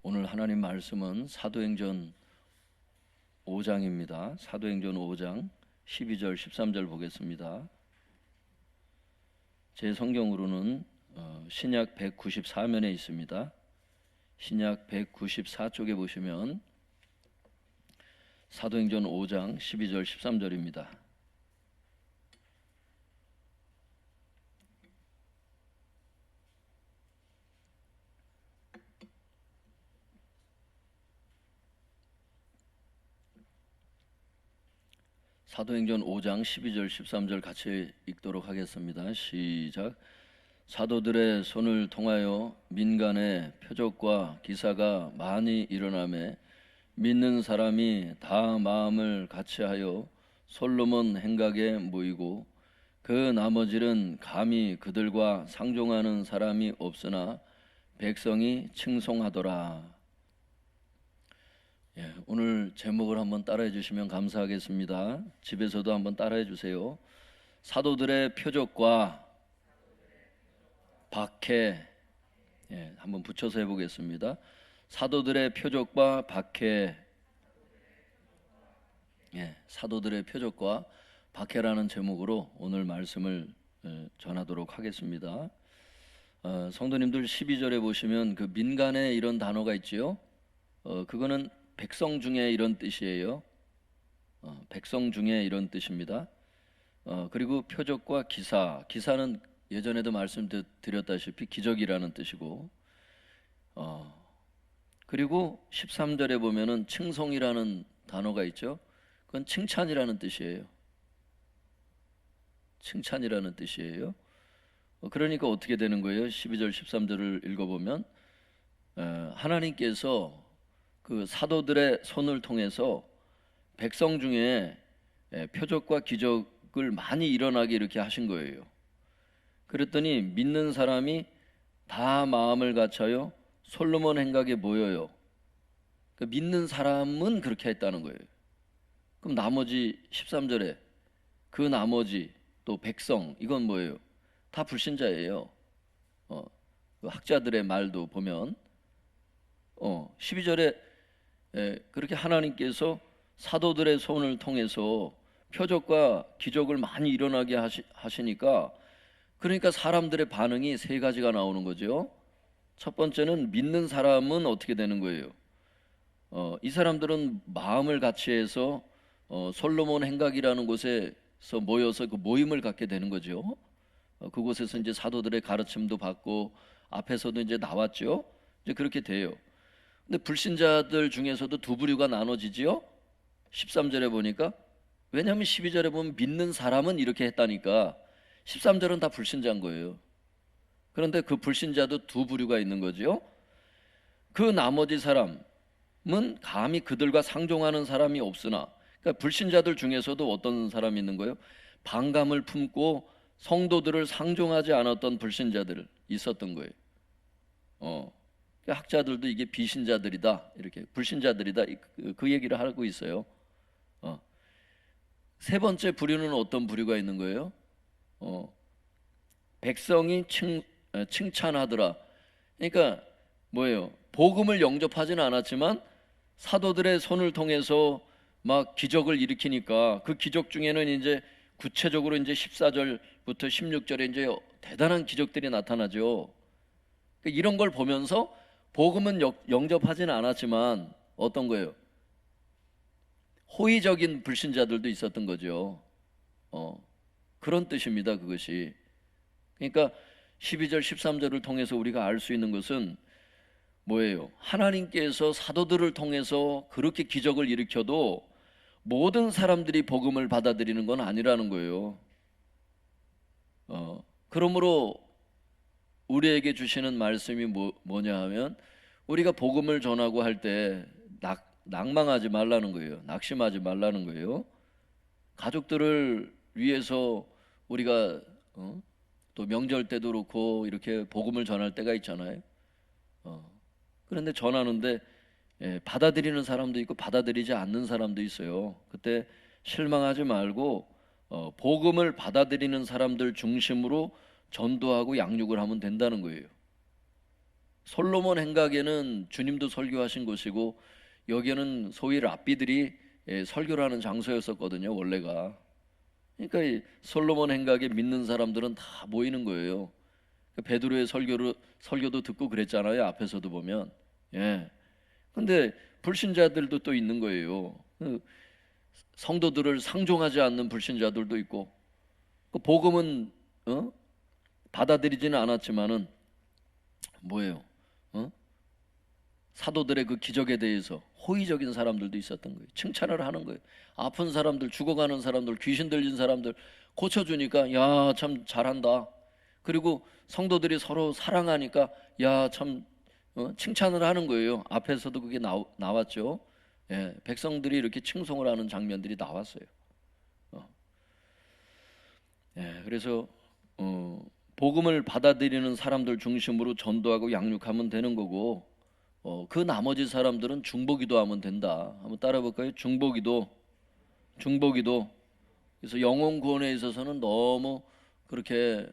오늘 하나님 말씀은 사도행전 5장입니다. 사도행전 5장 12절 13절 보겠습니다. 제 성경으로는 신약 194면에 있습니다. 신약 194쪽에 보시면 사도행전 5장 12절 13절입니다. 사도행전 5장 12절 13절 같이 읽도록 하겠습니다. 시작. 사도들의 손을 통하여 민간의 표적과 기사가 많이 일어나매 믿는 사람이 다 마음을 같이하여 솔로몬 행각에 모이고 그 나머지는 감히 그들과 상종하는 사람이 없으나 백성이 칭송하더라. 오늘 제목을 한번 따라해 주시면 감사하겠습니다. 집에서도 한번 따라해 주세요. 사도들의 표적과 박해. 한번 붙여서 해보겠습니다. 사도들의 표적과 박해. 사도들의 표적과 박해라는 제목으로 오늘 말씀을 전하도록 하겠습니다. 성도님들 12절에 보시면 그 민간에 이런 단어가 있지요. 그거는 백성 중에 이런 뜻이에요. 백성 중에 이런 뜻입니다. 그리고 표적과 기사, 기사는 예전에도 말씀드렸다시피 기적이라는 뜻이고, 그리고 13절에 보면은 칭송이라는 단어가 있죠. 그건 칭찬이라는 뜻이에요. 칭찬이라는 뜻이에요. 그러니까 어떻게 되는 거예요? 12절 13절을 읽어보면 하나님께서 그 사도들의 손을 통해서 백성 중에 표적과 기적을 많이 일어나게 이렇게 하신 거예요. 그랬더니 믿는 사람이 다 마음을 같이하여 솔로몬 행각에 모여요. 그러니까 믿는 사람은 그렇게 했다는 거예요. 그럼 나머지 13절에 그 나머지 또 백성, 이건 뭐예요? 다 불신자예요. 그 학자들의 말도 보면 12절에 그렇게 하나님께서 사도들의 손을 통해서 표적과 기적을 많이 일어나게 하시니까, 그러니까 사람들의 반응이 세 가지가 나오는 거죠. 첫 번째는 믿는 사람은 어떻게 되는 거예요? 이 사람들은 마음을 같이해서 솔로몬 행각이라는 곳에서 모여서 그 모임을 갖게 되는 거죠. 그곳에서 이제 사도들의 가르침도 받고 앞에서도 이제 나왔죠. 이제 그렇게 돼요. 근데 불신자들 중에서도 두 부류가 나눠지지요. 13절에 보니까, 왜냐하면 12절에 보면 믿는 사람은 이렇게 했다니까 13절은 다 불신자인 거예요. 그런데 그 불신자도 두 부류가 있는 거지요. 그 나머지 사람은 감히 그들과 상종하는 사람이 없으나, 그러니까 불신자들 중에서도 어떤 사람이 있는 거예요? 반감을 품고 성도들을 상종하지 않았던 불신자들 있었던 거예요. 학자들도 이게 비신자들이다, 이렇게 불신자들이다, 그 얘기를 하고 있어요. 세 번째 부류는 어떤 부류가 있는 거예요? 백성이 칭찬하더라. 그러니까 뭐예요? 복음을 영접하지는 않았지만 사도들의 손을 통해서 막 기적을 일으키니까 그 기적 중에는 이제 구체적으로 이제 14절부터 16절에 이제 대단한 기적들이 나타나죠. 그러니까 이런 걸 보면서 복음은 영접하지는 않았지만 어떤 거예요? 호의적인 불신자들도 있었던 거죠. 그런 뜻입니다, 그것이. 그러니까 12절 13절을 통해서 우리가 알 수 있는 것은 뭐예요? 하나님께서 사도들을 통해서 그렇게 기적을 일으켜도 모든 사람들이 복음을 받아들이는 건 아니라는 거예요. 그러므로 우리에게 주시는 말씀이 뭐냐 하면, 우리가 복음을 전하고 할 때 낙망하지 말라는 거예요. 낙심하지 말라는 거예요. 가족들을 위해서 우리가 또 명절 때도 그렇고 이렇게 복음을 전할 때가 있잖아요. 그런데 전하는데 받아들이는 사람도 있고 받아들이지 않는 사람도 있어요. 그때 실망하지 말고 복음을 받아들이는 사람들 중심으로 전도하고 양육을 하면 된다는 거예요. 솔로몬 행각에는 주님도 설교하신 곳이고 여기는 소위 랍비들이 설교를 하는 장소였었거든요, 원래가. 그러니까 이 솔로몬 행각에 믿는 사람들은 다 모이는 거예요. 베드로의 설교도 듣고 그랬잖아요, 앞에서도 보면. 예. 근데 불신자들도 또 있는 거예요. 성도들을 상종하지 않는 불신자들도 있고, 그 복음은 받아들이지는 않았지만은 뭐예요? 어? 사도들의 그 기적에 대해서 호의적인 사람들도 있었던 거예요. 칭찬을 하는 거예요. 아픈 사람들, 죽어가는 사람들, 귀신 들린 사람들 고쳐주니까 야, 참 잘한다. 그리고 성도들이 서로 사랑하니까 야, 참 칭찬을 하는 거예요. 앞에서도 그게 나왔죠. 예, 백성들이 이렇게 칭송을 하는 장면들이 나왔어요. 예, 그래서 복음을 받아들이는 사람들 중심으로 전도하고 양육하면 되는 거고, 그 나머지 사람들은 중보기도 하면 된다. 한번 따라 볼까요? 중보기도. 그래서 영혼 구원에 있어서는 너무 그렇게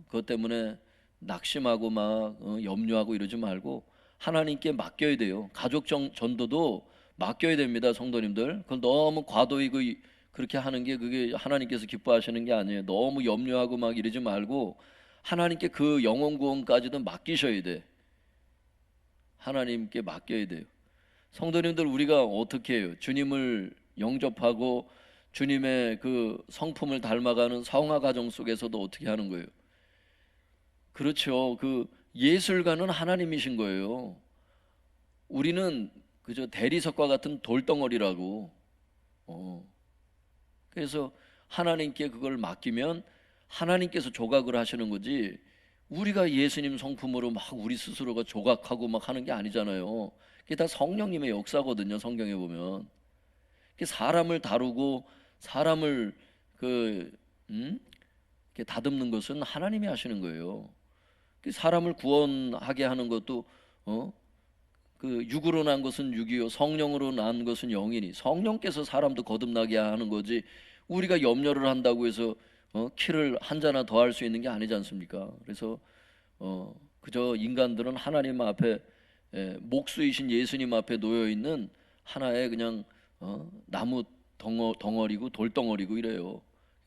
그것 때문에 낙심하고 막 염려하고 이러지 말고 하나님께 맡겨야 돼요. 가족 전도도 맡겨야 됩니다, 성도님들. 그건 너무 과도히 그렇게 하는 게 그게 하나님께서 기뻐하시는 게 아니에요. 너무 염려하고 막 이러지 말고 하나님께 그 영혼 구원까지도 맡기셔야 돼. 하나님께 맡겨야 돼요. 성도님들, 우리가 어떻게 해요? 주님을 영접하고 주님의 그 성품을 닮아가는 성화 과정 속에서도 어떻게 하는 거예요? 그렇죠. 그 예술가는 하나님이신 거예요. 우리는 그저 대리석과 같은 돌덩어리라고. 그래서 하나님께 그걸 맡기면 하나님께서 조각을 하시는 거지, 우리가 예수님 성품으로 막 우리 스스로가 조각하고 막 하는 게 아니잖아요. 그게 다 성령님의 역사거든요, 성경에 보면. 사람을 다루고 사람을 이렇게 다듬는 것은 하나님이 하시는 거예요. 사람을 구원하게 하는 것도 그 육으로 난 것은 육이요 성령으로 난 것은 영이니, 성령께서 사람도 거듭나게 하는 거지 우리가 염려를 한다고 해서 키를 한 자나 더 할 수 있는 게 아니지 않습니까? 그래서 그저 인간들은 하나님 앞에 목수이신 예수님 앞에 놓여 있는 하나의 그냥 나무 덩어리고 돌덩어리고 이래요.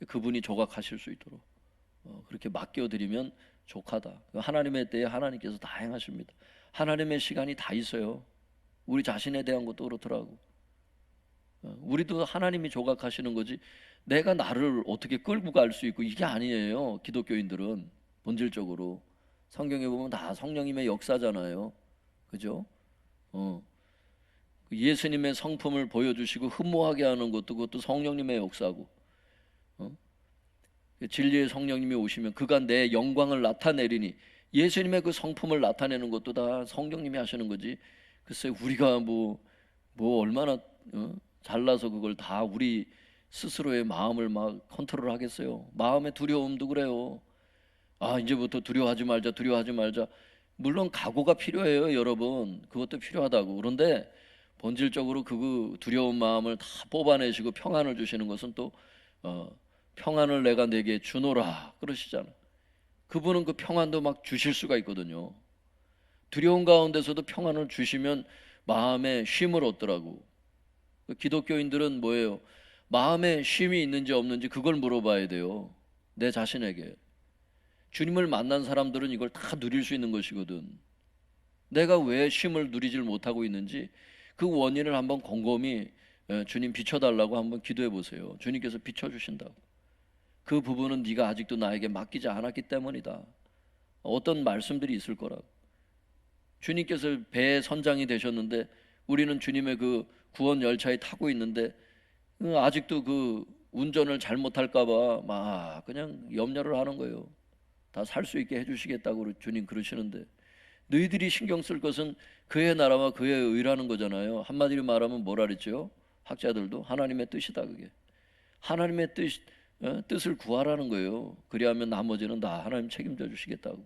그분이 조각하실 수 있도록 그렇게 맡겨드리면 족하다. 하나님의 때에 하나님께서 다 행하십니다. 하나님의 시간이 다 있어요. 우리 자신에 대한 것도 그렇더라고. 우리도 하나님이 조각하시는 거지 내가 나를 어떻게 끌고 갈 수 있고 이게 아니에요. 기독교인들은 본질적으로 성경에 보면 다 성령님의 역사잖아요. 그죠? 예수님의 성품을 보여주시고 흠모하게 하는 것도 그것도 성령님의 역사고, 진리의 성령님이 오시면 그가 내 영광을 나타내리니, 예수님의 그 성품을 나타내는 것도 다 성령님이 하시는 거지. 글쎄 우리가 뭐 얼마나 잘나서 그걸 다 우리 스스로의 마음을 막 컨트롤 하겠어요. 마음의 두려움도 그래요. 아, 이제부터 두려워하지 말자. 물론 각오가 필요해요, 여러분. 그것도 필요하다고. 그런데 본질적으로 그 두려운 마음을 다 뽑아내시고 평안을 주시는 것은 또 평안을 내가 내게 주노라 그러시잖아요. 그분은 그 평안도 막 주실 수가 있거든요. 두려운 가운데서도 평안을 주시면 마음에 쉼을 얻더라고. 기독교인들은 뭐예요? 마음에 쉼이 있는지 없는지 그걸 물어봐야 돼요. 내 자신에게. 주님을 만난 사람들은 이걸 다 누릴 수 있는 것이거든. 내가 왜 쉼을 누리질 못하고 있는지 그 원인을 한번 곰곰이 주님 비춰달라고 한번 기도해 보세요. 주님께서 비춰주신다고. 그 부분은 네가 아직도 나에게 맡기지 않았기 때문이다. 어떤 말씀들이 있을 거라고. 주님께서 배의 선장이 되셨는데 우리는 주님의 그 구원 열차에 타고 있는데 아직도 그 운전을 잘못할까봐 막 그냥 염려를 하는 거예요. 다 살 수 있게 해주시겠다고 주님 그러시는데, 너희들이 신경 쓸 것은 그의 나라와 그의 의라는 거잖아요. 한마디로 말하면 뭐라 그랬죠? 학자들도 하나님의 뜻이다. 그게 하나님의 뜻을 구하라는 거예요. 그리하면 나머지는 다 하나님 책임져 주시겠다고.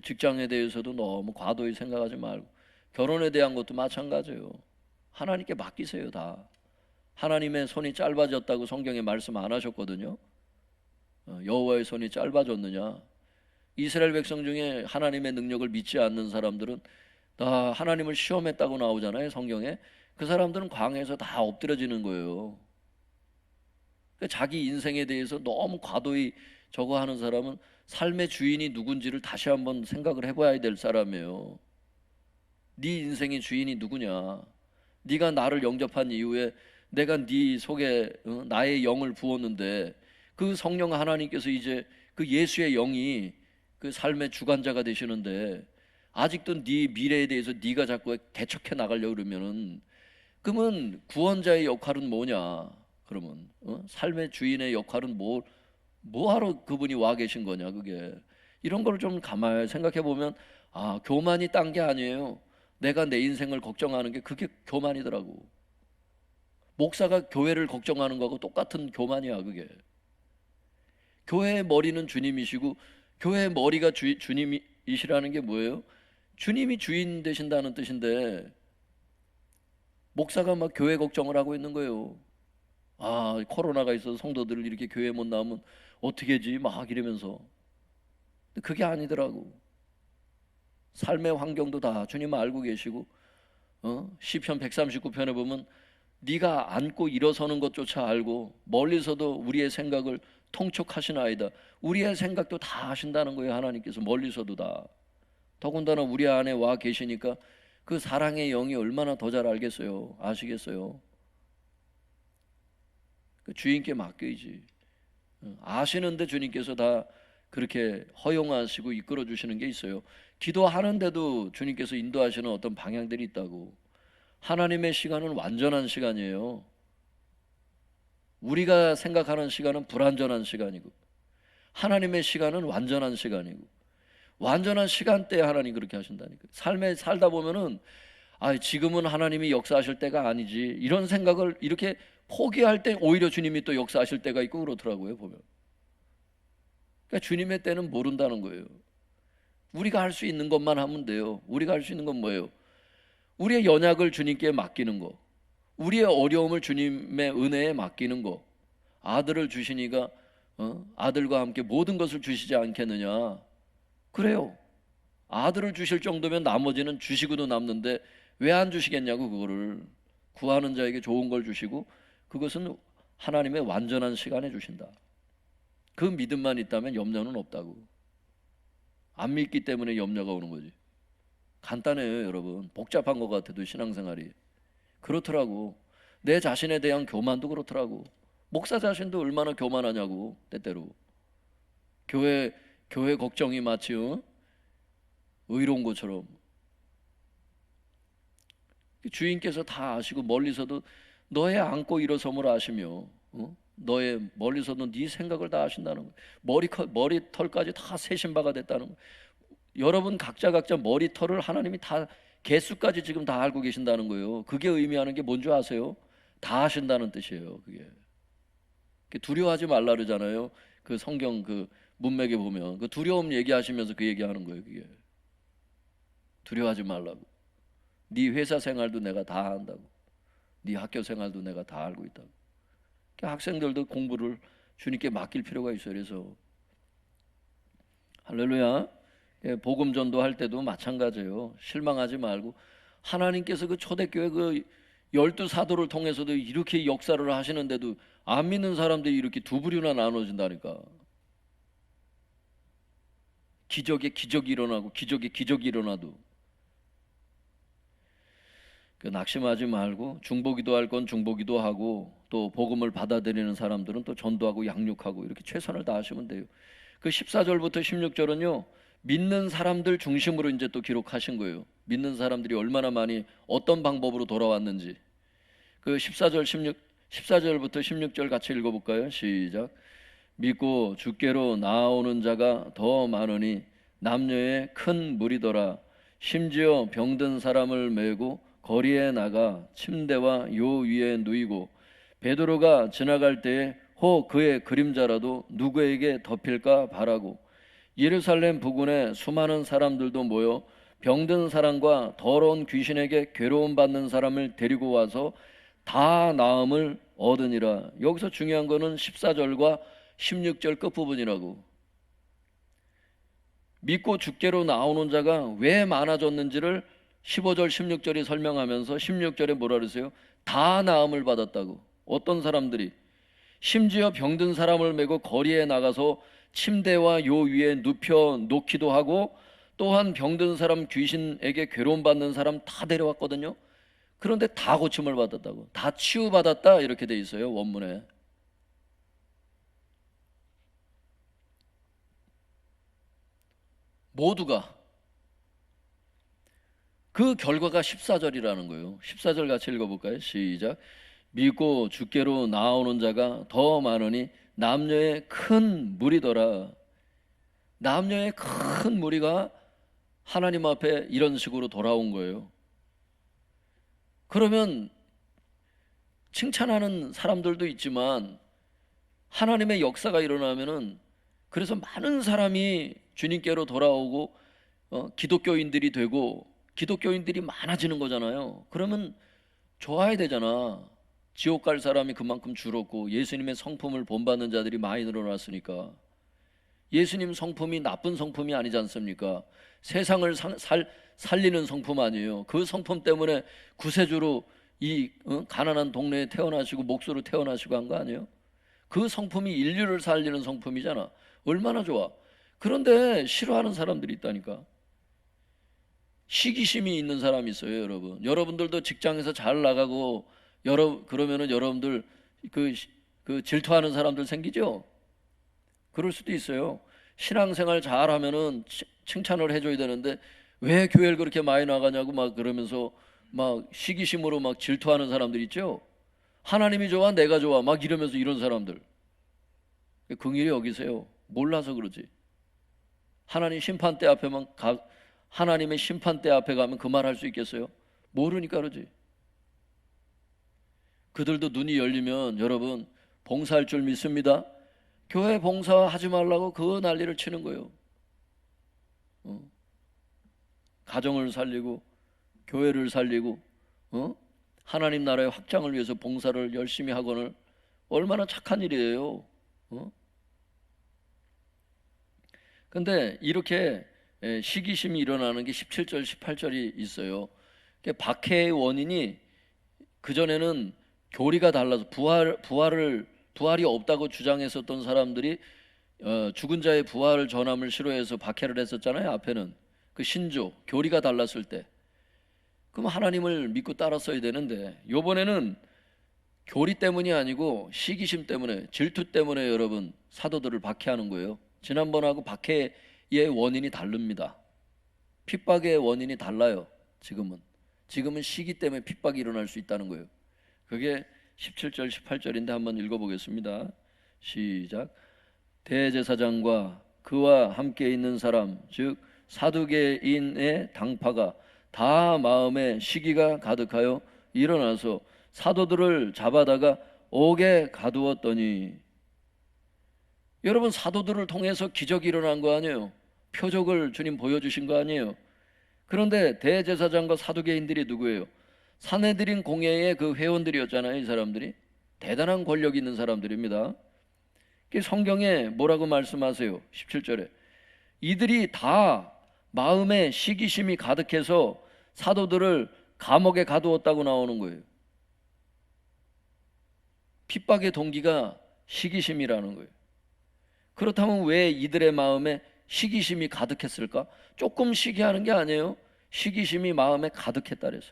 직장에 대해서도 너무 과도히 생각하지 말고, 결혼에 대한 것도 마찬가지예요. 하나님께 맡기세요. 다 하나님의 손이 짧아졌다고 성경에 말씀 안 하셨거든요. 여호와의 손이 짧아졌느냐? 이스라엘 백성 중에 하나님의 능력을 믿지 않는 사람들은 다 하나님을 시험했다고 나오잖아요, 성경에. 그 사람들은 광야에서 다 엎드려지는 거예요. 그러니까 자기 인생에 대해서 너무 과도히 저거 하는 사람은 삶의 주인이 누군지를 다시 한번 생각을 해봐야 될 사람이에요. 네 인생의 주인이 누구냐? 네가 나를 영접한 이후에 내가 네 속에 나의 영을 부었는데 그 성령 하나님께서 이제 그 예수의 영이 그 삶의 주관자가 되시는데 아직도 네 미래에 대해서 네가 자꾸 개척해 나가려고 그러면 구원자의 역할은 뭐냐? 그러면 삶의 주인의 역할은 뭐하러 그분이 와 계신 거냐? 그게 이런 걸 좀 가만히 생각해 보면 교만이 딴 게 아니에요. 내가 내 인생을 걱정하는 게 그게 교만이더라고. 목사가 교회를 걱정하는 거하고 똑같은 교만이야, 그게. 교회의 머리는 주님이시고 교회의 머리가 주님이시라는 게 뭐예요? 주님이 주인 되신다는 뜻인데 목사가 막 교회 걱정을 하고 있는 거예요. 코로나가 있어서 성도들을 이렇게 교회 못 나오면 어떻게 하지? 막 이러면서. 근데 그게 아니더라고. 삶의 환경도 다 주님 알고 계시고 시편 139편에 보면 네가 앉고 일어서는 것조차 알고 멀리서도 우리의 생각을 통촉하시나이다. 우리의 생각도 다 아신다는 거예요. 하나님께서 멀리서도 다. 더군다나 우리 안에 와 계시니까 그 사랑의 영이 얼마나 더 잘 알겠어요. 아시겠어요? 그 주인께 맡겨야지. 아시는데 주님께서 다 그렇게 허용하시고 이끌어 주시는 게 있어요. 기도하는데도 주님께서 인도하시는 어떤 방향들이 있다고. 하나님의 시간은 완전한 시간이에요. 우리가 생각하는 시간은 불완전한 시간이고 하나님의 시간은 완전한 시간이고 완전한 시간대에 하나님 그렇게 하신다니까요. 삶에 살다 보면은 지금은 하나님이 역사하실 때가 아니지 이런 생각을 이렇게 포기할 때 오히려 주님이 또 역사하실 때가 있고 그렇더라고요, 보면. 그러니까 주님의 때는 모른다는 거예요. 우리가 할 수 있는 것만 하면 돼요. 우리가 할 수 있는 건 뭐예요? 우리의 연약을 주님께 맡기는 거, 우리의 어려움을 주님의 은혜에 맡기는 거. 아들을 주시니까 아들과 함께 모든 것을 주시지 않겠느냐. 그래요. 아들을 주실 정도면 나머지는 주시고도 남는데 왜 안 주시겠냐고. 그거를 구하는 자에게 좋은 걸 주시고 그것은 하나님의 완전한 시간에 주신다. 그 믿음만 있다면 염려는 없다고. 안 믿기 때문에 염려가 오는 거지. 간단해요, 여러분. 복잡한 것 같아도 신앙생활이 그렇더라고. 내 자신에 대한 교만도 그렇더라고. 목사 자신도 얼마나 교만하냐고. 때때로 교회 걱정이 마치 의로운 것처럼. 주인께서 다 아시고 멀리서도 너의 앉고 일어섬을 아시며 너의 멀리서도 네 생각을 다 아신다는 거예요. 머리털까지 다 세신 바가 됐다는 거예요. 여러분 각자 머리털을 하나님이 다 개수까지 지금 다 알고 계신다는 거예요. 그게 의미하는 게 뭔지 아세요? 다 아신다는 뜻이에요. 그게 두려워하지 말라 그러잖아요. 그 성경 그 문맥에 보면 그 두려움 얘기하시면서 그 얘기하는 거예요. 그게 두려워하지 말라고. 네 회사 생활도 내가 다 안다고. 네 학교 생활도 내가 다 알고 있다고. 학생들도 공부를 주님께 맡길 필요가 있어요. 그래서 할렐루야. 복음 전도할 때도 마찬가지예요. 실망하지 말고 하나님께서 그 초대교회 그 12사도를 통해서도 이렇게 역사를 하시는데도 안 믿는 사람들이 이렇게 두 부류나 나눠진다니까. 기적에 기적이 일어나고 기적에 기적이 일어나도 낙심하지 말고 중보기도 할 건 중보기도 하고 또 복음을 받아들이는 사람들은 또 전도하고 양육하고 이렇게 최선을 다하시면 돼요. 그 14절부터 16절은요 믿는 사람들 중심으로 이제 또 기록하신 거예요. 믿는 사람들이 얼마나 많이 어떤 방법으로 돌아왔는지. 그 14절부터 16절 같이 읽어볼까요? 시작. 믿고 주께로 나아오는 자가 더 많으니 남녀의 큰 무리더라. 심지어 병든 사람을 메고 거리에 나가 침대와 요 위에 누이고 베드로가 지나갈 때에 혹 그의 그림자라도 누구에게 덮일까 바라고 예루살렘 부근에 수많은 사람들도 모여 병든 사람과 더러운 귀신에게 괴로움 받는 사람을 데리고 와서 다 나음을 얻으니라. 여기서 중요한 거는 14절과 16절 끝부분이라고. 믿고 주께로 나오는 자가 왜 많아졌는지를 15절 16절이 설명하면서 16절에 뭐라 그러세요? 다 나음을 받았다고. 어떤 사람들이? 심지어 병든 사람을 메고 거리에 나가서 침대와 요 위에 눕혀 놓기도 하고, 또한 병든 사람, 귀신에게 괴로움받는 사람 다 데려왔거든요. 그런데 다 고침을 받았다고. 다 치유받았다 이렇게 돼 있어요, 원문에. 모두가. 그 결과가 14절이라는 거예요. 14절 같이 읽어볼까요? 시작. 믿고 주께로 나오는 자가 더 많으니 남녀의 큰 무리더라. 남녀의 큰 무리가 하나님 앞에 이런 식으로 돌아온 거예요. 그러면 칭찬하는 사람들도 있지만 하나님의 역사가 일어나면은, 그래서 많은 사람이 주님께로 돌아오고 기독교인들이 되고 기독교인들이 많아지는 거잖아요. 그러면 좋아야 되잖아. 지옥 갈 사람이 그만큼 줄었고 예수님의 성품을 본받는 자들이 많이 늘어났으니까. 예수님 성품이 나쁜 성품이 아니지 않습니까? 세상을 살리는 성품 아니에요. 그 성품 때문에 구세주로 이 가난한 동네에 태어나시고 목수로 태어나시고 한 거 아니에요? 그 성품이 인류를 살리는 성품이잖아. 얼마나 좋아. 그런데 싫어하는 사람들이 있다니까. 시기심이 있는 사람이 있어요, 여러분. 여러분들도 직장에서 잘 나가고 그러면은 여러분들 그 질투하는 사람들 생기죠? 그럴 수도 있어요. 신앙생활 잘하면은 칭찬을 해줘야 되는데 왜 교회를 그렇게 많이 나가냐고 막 그러면서 막 시기심으로 막 질투하는 사람들 있죠? 하나님이 좋아, 내가 좋아, 막 이러면서 이런 사람들. 긍휼히 여기세요. 몰라서 그러지. 하나님의 심판대 앞에 가면 그 말 할 수 있겠어요? 모르니까 그러지. 그들도 눈이 열리면 여러분 봉사할 줄 믿습니다. 교회 봉사하지 말라고 그 난리를 치는 거예요. 가정을 살리고 교회를 살리고 하나님 나라의 확장을 위해서 봉사를 열심히 하거늘 얼마나 착한 일이에요. 근데 이렇게 시기심이 일어나는 게 17절 18절이 있어요. 박해의 원인이, 그전에는 교리가 달라서 부활이 없다고 주장했었던 사람들이 죽은 자의 부활을 전함을 싫어해서 박해를 했었잖아요. 앞에는 그 신조 교리가 달랐을 때. 그럼 하나님을 믿고 따랐어야 되는데, 요번에는 교리 때문이 아니고 시기심 때문에, 질투 때문에 여러분 사도들을 박해하는 거예요. 지난번하고 박해의 원인이 다릅니다. 핍박의 원인이 달라요. 지금은 시기 때문에 핍박이 일어날 수 있다는 거예요. 그게 17절 18절인데 한번 읽어보겠습니다. 시작. 대제사장과 그와 함께 있는 사람, 즉 사두개인의 당파가 다 마음에 시기가 가득하여 일어나서 사도들을 잡아다가 옥에 가두었더니. 여러분, 사도들을 통해서 기적이 일어난 거 아니에요? 표적을 주님 보여주신 거 아니에요? 그런데 대제사장과 사두개인들이 누구예요? 산헤드린 공회의 그 회원들이었잖아요. 이 사람들이 대단한 권력 있는 사람들입니다. 성경에 뭐라고 말씀하세요? 17절에 이들이 다 마음에 시기심이 가득해서 사도들을 감옥에 가두었다고 나오는 거예요. 핍박의 동기가 시기심이라는 거예요. 그렇다면 왜 이들의 마음에 시기심이 가득했을까? 조금 시기하는 게 아니에요. 시기심이 마음에 가득했다 그래서.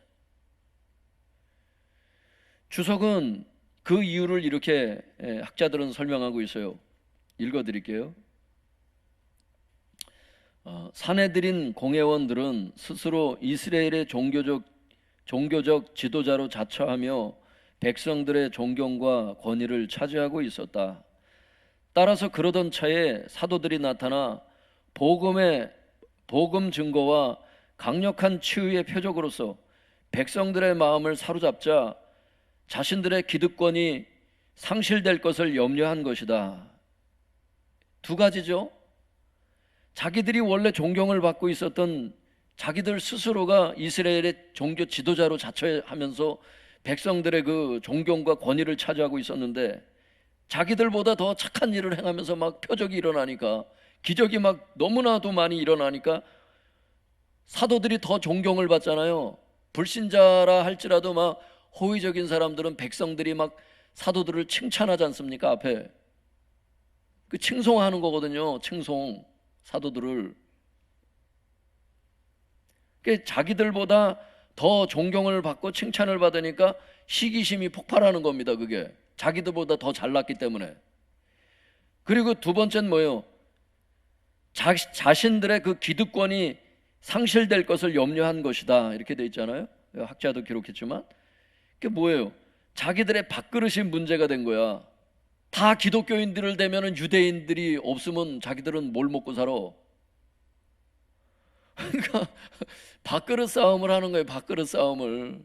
주석은 그 이유를 이렇게 학자들은 설명하고 있어요. 읽어드릴게요. 산헤드린 공회원들은 스스로 이스라엘의 종교적 지도자로 자처하며 백성들의 존경과 권위를 차지하고 있었다. 따라서 그러던 차에 사도들이 나타나 복음 증거와 강력한 치유의 표적으로서 백성들의 마음을 사로잡자 자신들의 기득권이 상실될 것을 염려한 것이다. 두 가지죠. 자기들이 원래 존경을 받고 있었던 자기들 스스로가 이스라엘의 종교 지도자로 자처하면서 백성들의 그 존경과 권위를 차지하고 있었는데, 자기들보다 더 착한 일을 행하면서 막 표적이 일어나니까 기적이 막 너무나도 많이 일어나니까 사도들이 더 존경을 받잖아요. 불신자라 할지라도 막 호의적인 사람들은 백성들이 막 사도들을 칭찬하지 않습니까? 앞에 그 칭송하는 거거든요. 칭송, 사도들을. 그 자기들보다 더 존경을 받고 칭찬을 받으니까 시기심이 폭발하는 겁니다. 그게 자기들보다 더 잘났기 때문에. 그리고 두 번째는 뭐예요? 자신들의 그 기득권이 상실될 것을 염려한 것이다, 이렇게 돼 있잖아요. 학자도 기록했지만 그게 뭐예요? 자기들의 밥그릇이 문제가 된 거야. 다 기독교인들을 대면은 유대인들이 없으면 자기들은 뭘 먹고 살아? 그러니까 밥그릇 싸움을 하는 거예요. 밥그릇 싸움을.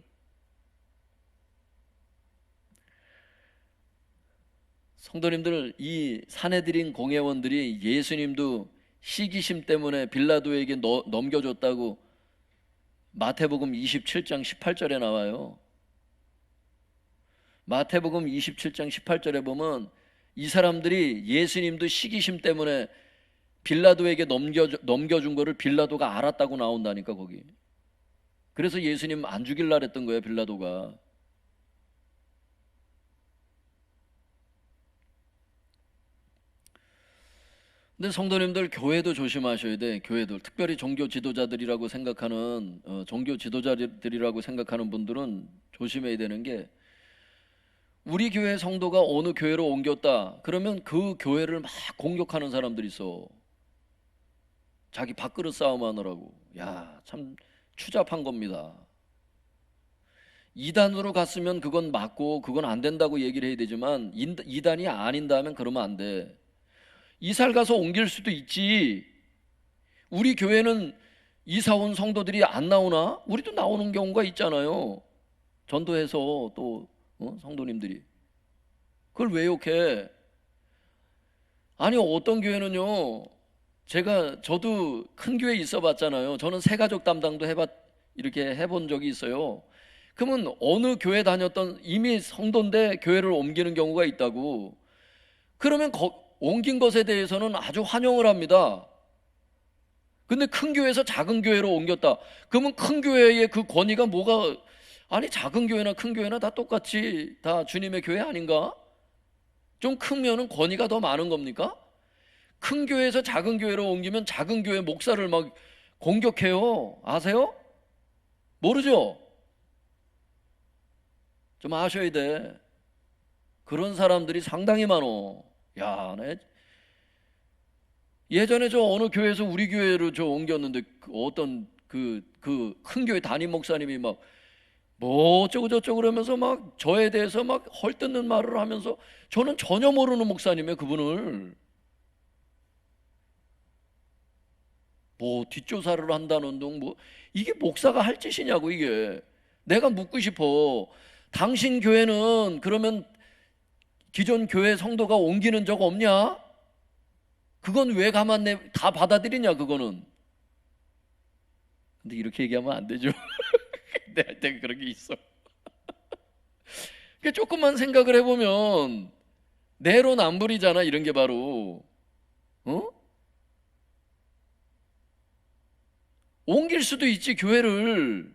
성도님들, 이 산헤드린 공회원들이 예수님도 시기심 때문에 빌라도에게 넘겨줬다고 마태복음 27장 18절에 나와요. 마태복음 27장 18절에 보면 이 사람들이 예수님도 시기심 때문에 빌라도에게 넘겨준 거를 빌라도가 알았다고 나온다니까, 거기. 그래서 예수님 안 죽일라 했던 거예요, 빌라도가. 근데 성도님들, 교회도 조심하셔야 돼. 교회들, 특별히 종교 지도자들이라고 생각하는 종교 지도자들이라고 생각하는 분들은 조심해야 되는 게, 우리 교회 성도가 어느 교회로 옮겼다 그러면 그 교회를 막 공격하는 사람들이 있어. 자기 밥그릇 싸움하느라고. 야, 참 추잡한 겁니다. 이단으로 갔으면 그건 맞고 그건 안 된다고 얘기를 해야 되지만, 이단이 아닌다면 그러면 안 돼. 이사를 가서 옮길 수도 있지. 우리 교회는 이사 온 성도들이 안 나오나? 우리도 나오는 경우가 있잖아요. 전도해서 또 성도님들이. 그걸 왜 욕해? 아니, 어떤 교회는요, 저도 큰 교회 있어 봤잖아요. 저는 새가족 담당도 이렇게 해본 적이 있어요. 그러면 어느 교회 다녔던 이미 성도인데 교회를 옮기는 경우가 있다고. 그러면 옮긴 것에 대해서는 아주 환영을 합니다. 근데 큰 교회에서 작은 교회로 옮겼다. 그러면 큰 교회의 그 권위가 뭐가, 아니 작은 교회나 큰 교회나 다 똑같이 다 주님의 교회 아닌가? 좀 크면은 권위가 더 많은 겁니까? 큰 교회에서 작은 교회로 옮기면 작은 교회 목사를 막 공격해요. 아세요? 모르죠? 좀 아셔야 돼. 그런 사람들이 상당히 많어. 야, 예전에 저 어느 교회에서 우리 교회로 저 옮겼는데 어떤 그 큰 교회 담임 목사님이 막 뭐 어쩌고 저쩌고 그러면서 막 저에 대해서 막 헐뜯는 말을 하면서, 저는 전혀 모르는 목사님이에요. 그분을 뭐 뒷조사를 한다는 둥, 뭐 이게 목사가 할 짓이냐고. 이게 내가 묻고 싶어. 당신 교회는 그러면 기존 교회 성도가 옮기는 적 없냐? 그건 왜 다 받아들이냐, 그거는. 근데 이렇게 얘기하면 안 되죠. 내한테 그런 게 있어. 그러니까 조금만 생각을 해보면 내로남불이잖아, 이런 게 바로. 옮길 수도 있지, 교회를.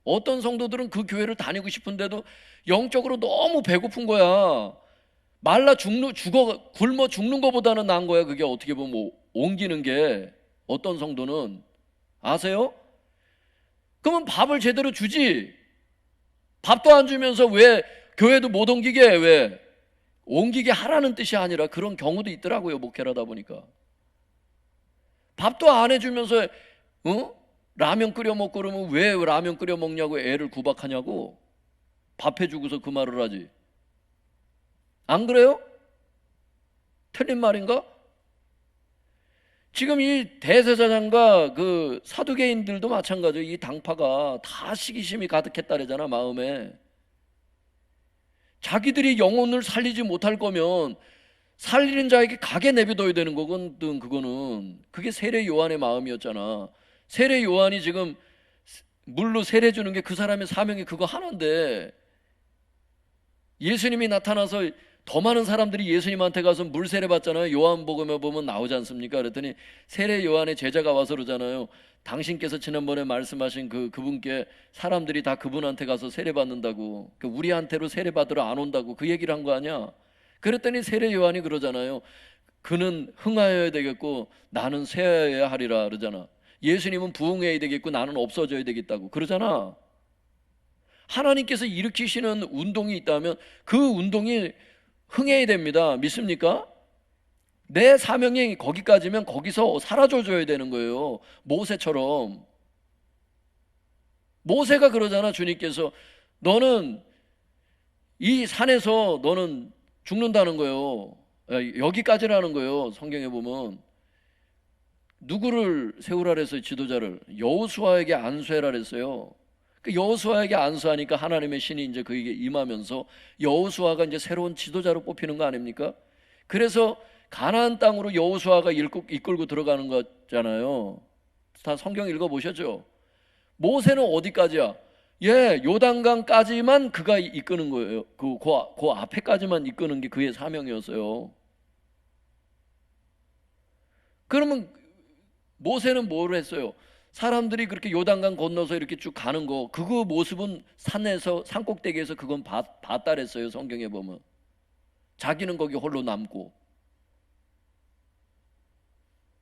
어떤 성도들은 그 교회를 다니고 싶은데도 영적으로 너무 배고픈 거야. 굶어 죽는 것보다는 나은 거야. 그게 어떻게 보면 옮기는 게. 어떤 성도는 아세요? 그러면 밥을 제대로 주지. 밥도 안 주면서 왜 교회도 못 옮기게 해? 왜? 옮기게 하라는 뜻이 아니라 그런 경우도 있더라고요, 목회를 하다 보니까. 밥도 안 해주면서 라면 끓여 먹고 그러면 왜 라면 끓여 먹냐고 애를 구박하냐고. 밥 해주고서 그 말을 하지. 안 그래요? 틀린 말인가? 지금 이 대제사장과 그 사두개인들도 마찬가지예요. 이 당파가 다 시기심이 가득했다래잖아, 마음에. 자기들이 영혼을 살리지 못할 거면 살리는 자에게 가게 내비둬야 되는 거거든. 그게 세례 요한의 마음이었잖아. 세례 요한이 지금 물로 세례 주는 게 그 사람의 사명이 그거 하나인데, 예수님이 나타나서 더 많은 사람들이 예수님한테 가서 물 세례 받잖아요. 요한복음에 보면 나오지 않습니까? 그랬더니 세례 요한의 제자가 와서 그러잖아요. 당신께서 지난번에 말씀하신 그분께 사람들이 다 그분한테 가서 세례 받는다고, 우리한테로 세례 받으러 안 온다고 그 얘기를 한 거 아니야? 그랬더니 세례 요한이 그러잖아요. 그는 흥하여야 되겠고 나는 쇠하여야 하리라 그러잖아. 예수님은 부흥해야 되겠고 나는 없어져야 되겠다고 그러잖아. 하나님께서 일으키시는 운동이 있다면 그 운동이 흥해야 됩니다. 믿습니까? 내 사명이 거기까지면 거기서 사라져줘야 되는 거예요. 모세처럼. 모세가 그러잖아. 주님께서 너는 이 산에서 너는 죽는다는 거예요. 여기까지라는 거예요. 성경에 보면 누구를 세우라 그랬어요? 지도자를 여호수아에게 안수해라 그랬어요. 그 여호수아에게 안수하니까 하나님의 신이 이제 그에게 임하면서 여호수아가 이제 새로운 지도자로 뽑히는 거 아닙니까? 그래서 가나안 땅으로 여호수아가 이끌고 들어가는 거잖아요. 다 성경 읽어보셨죠? 모세는 어디까지야? 요단강까지만 그가 이끄는 거예요. 그 앞에까지만 이끄는 게 그의 사명이었어요. 그러면 모세는 뭘 했어요? 사람들이 그렇게 요단강 건너서 이렇게 쭉 가는 거, 그거 모습은 산에서 산꼭대기에서 그건 봤다 그랬어요. 성경에 보면 자기는 거기 홀로 남고.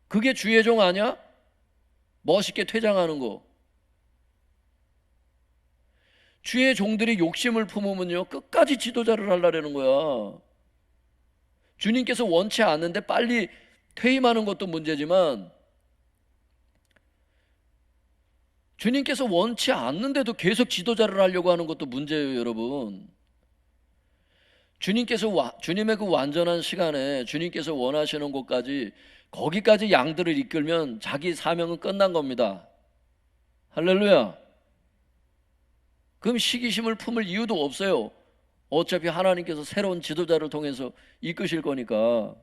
그게 주의 종 아니야? 멋있게 퇴장하는 거. 주의 종들이 욕심을 품으면요 끝까지 지도자를 하려는 거야. 주님께서 원치 않는데 빨리 퇴임하는 것도 문제지만 주님께서 원치 않는데도 계속 지도자를 하려고 하는 것도 문제예요. 여러분, 주님의 그 완전한 시간에 주님께서 원하시는 곳까지, 거기까지 양들을 이끌면 자기 사명은 끝난 겁니다. 할렐루야. 그럼 시기심을 품을 이유도 없어요. 어차피 하나님께서 새로운 지도자를 통해서 이끄실 거니까.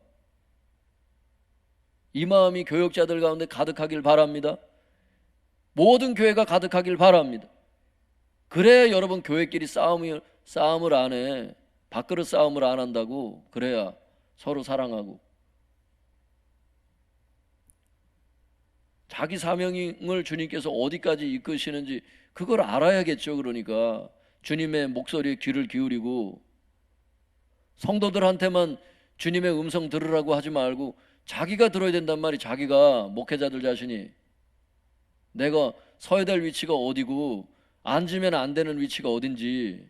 이 마음이 교역자들 가운데 가득하길 바랍니다. 모든 교회가 가득하길 바랍니다. 그래야 여러분 교회끼리 싸움을 안 해. 밥그릇 싸움을 안 한다고. 그래야 서로 사랑하고. 자기 사명을 주님께서 어디까지 이끄시는지 그걸 알아야겠죠. 그러니까 주님의 목소리에 귀를 기울이고, 성도들한테만 주님의 음성 들으라고 하지 말고 자기가 들어야 된단 말이. 자기가, 목회자들 자신이 내가 서야 될 위치가 어디고 앉으면 안 되는 위치가 어딘지.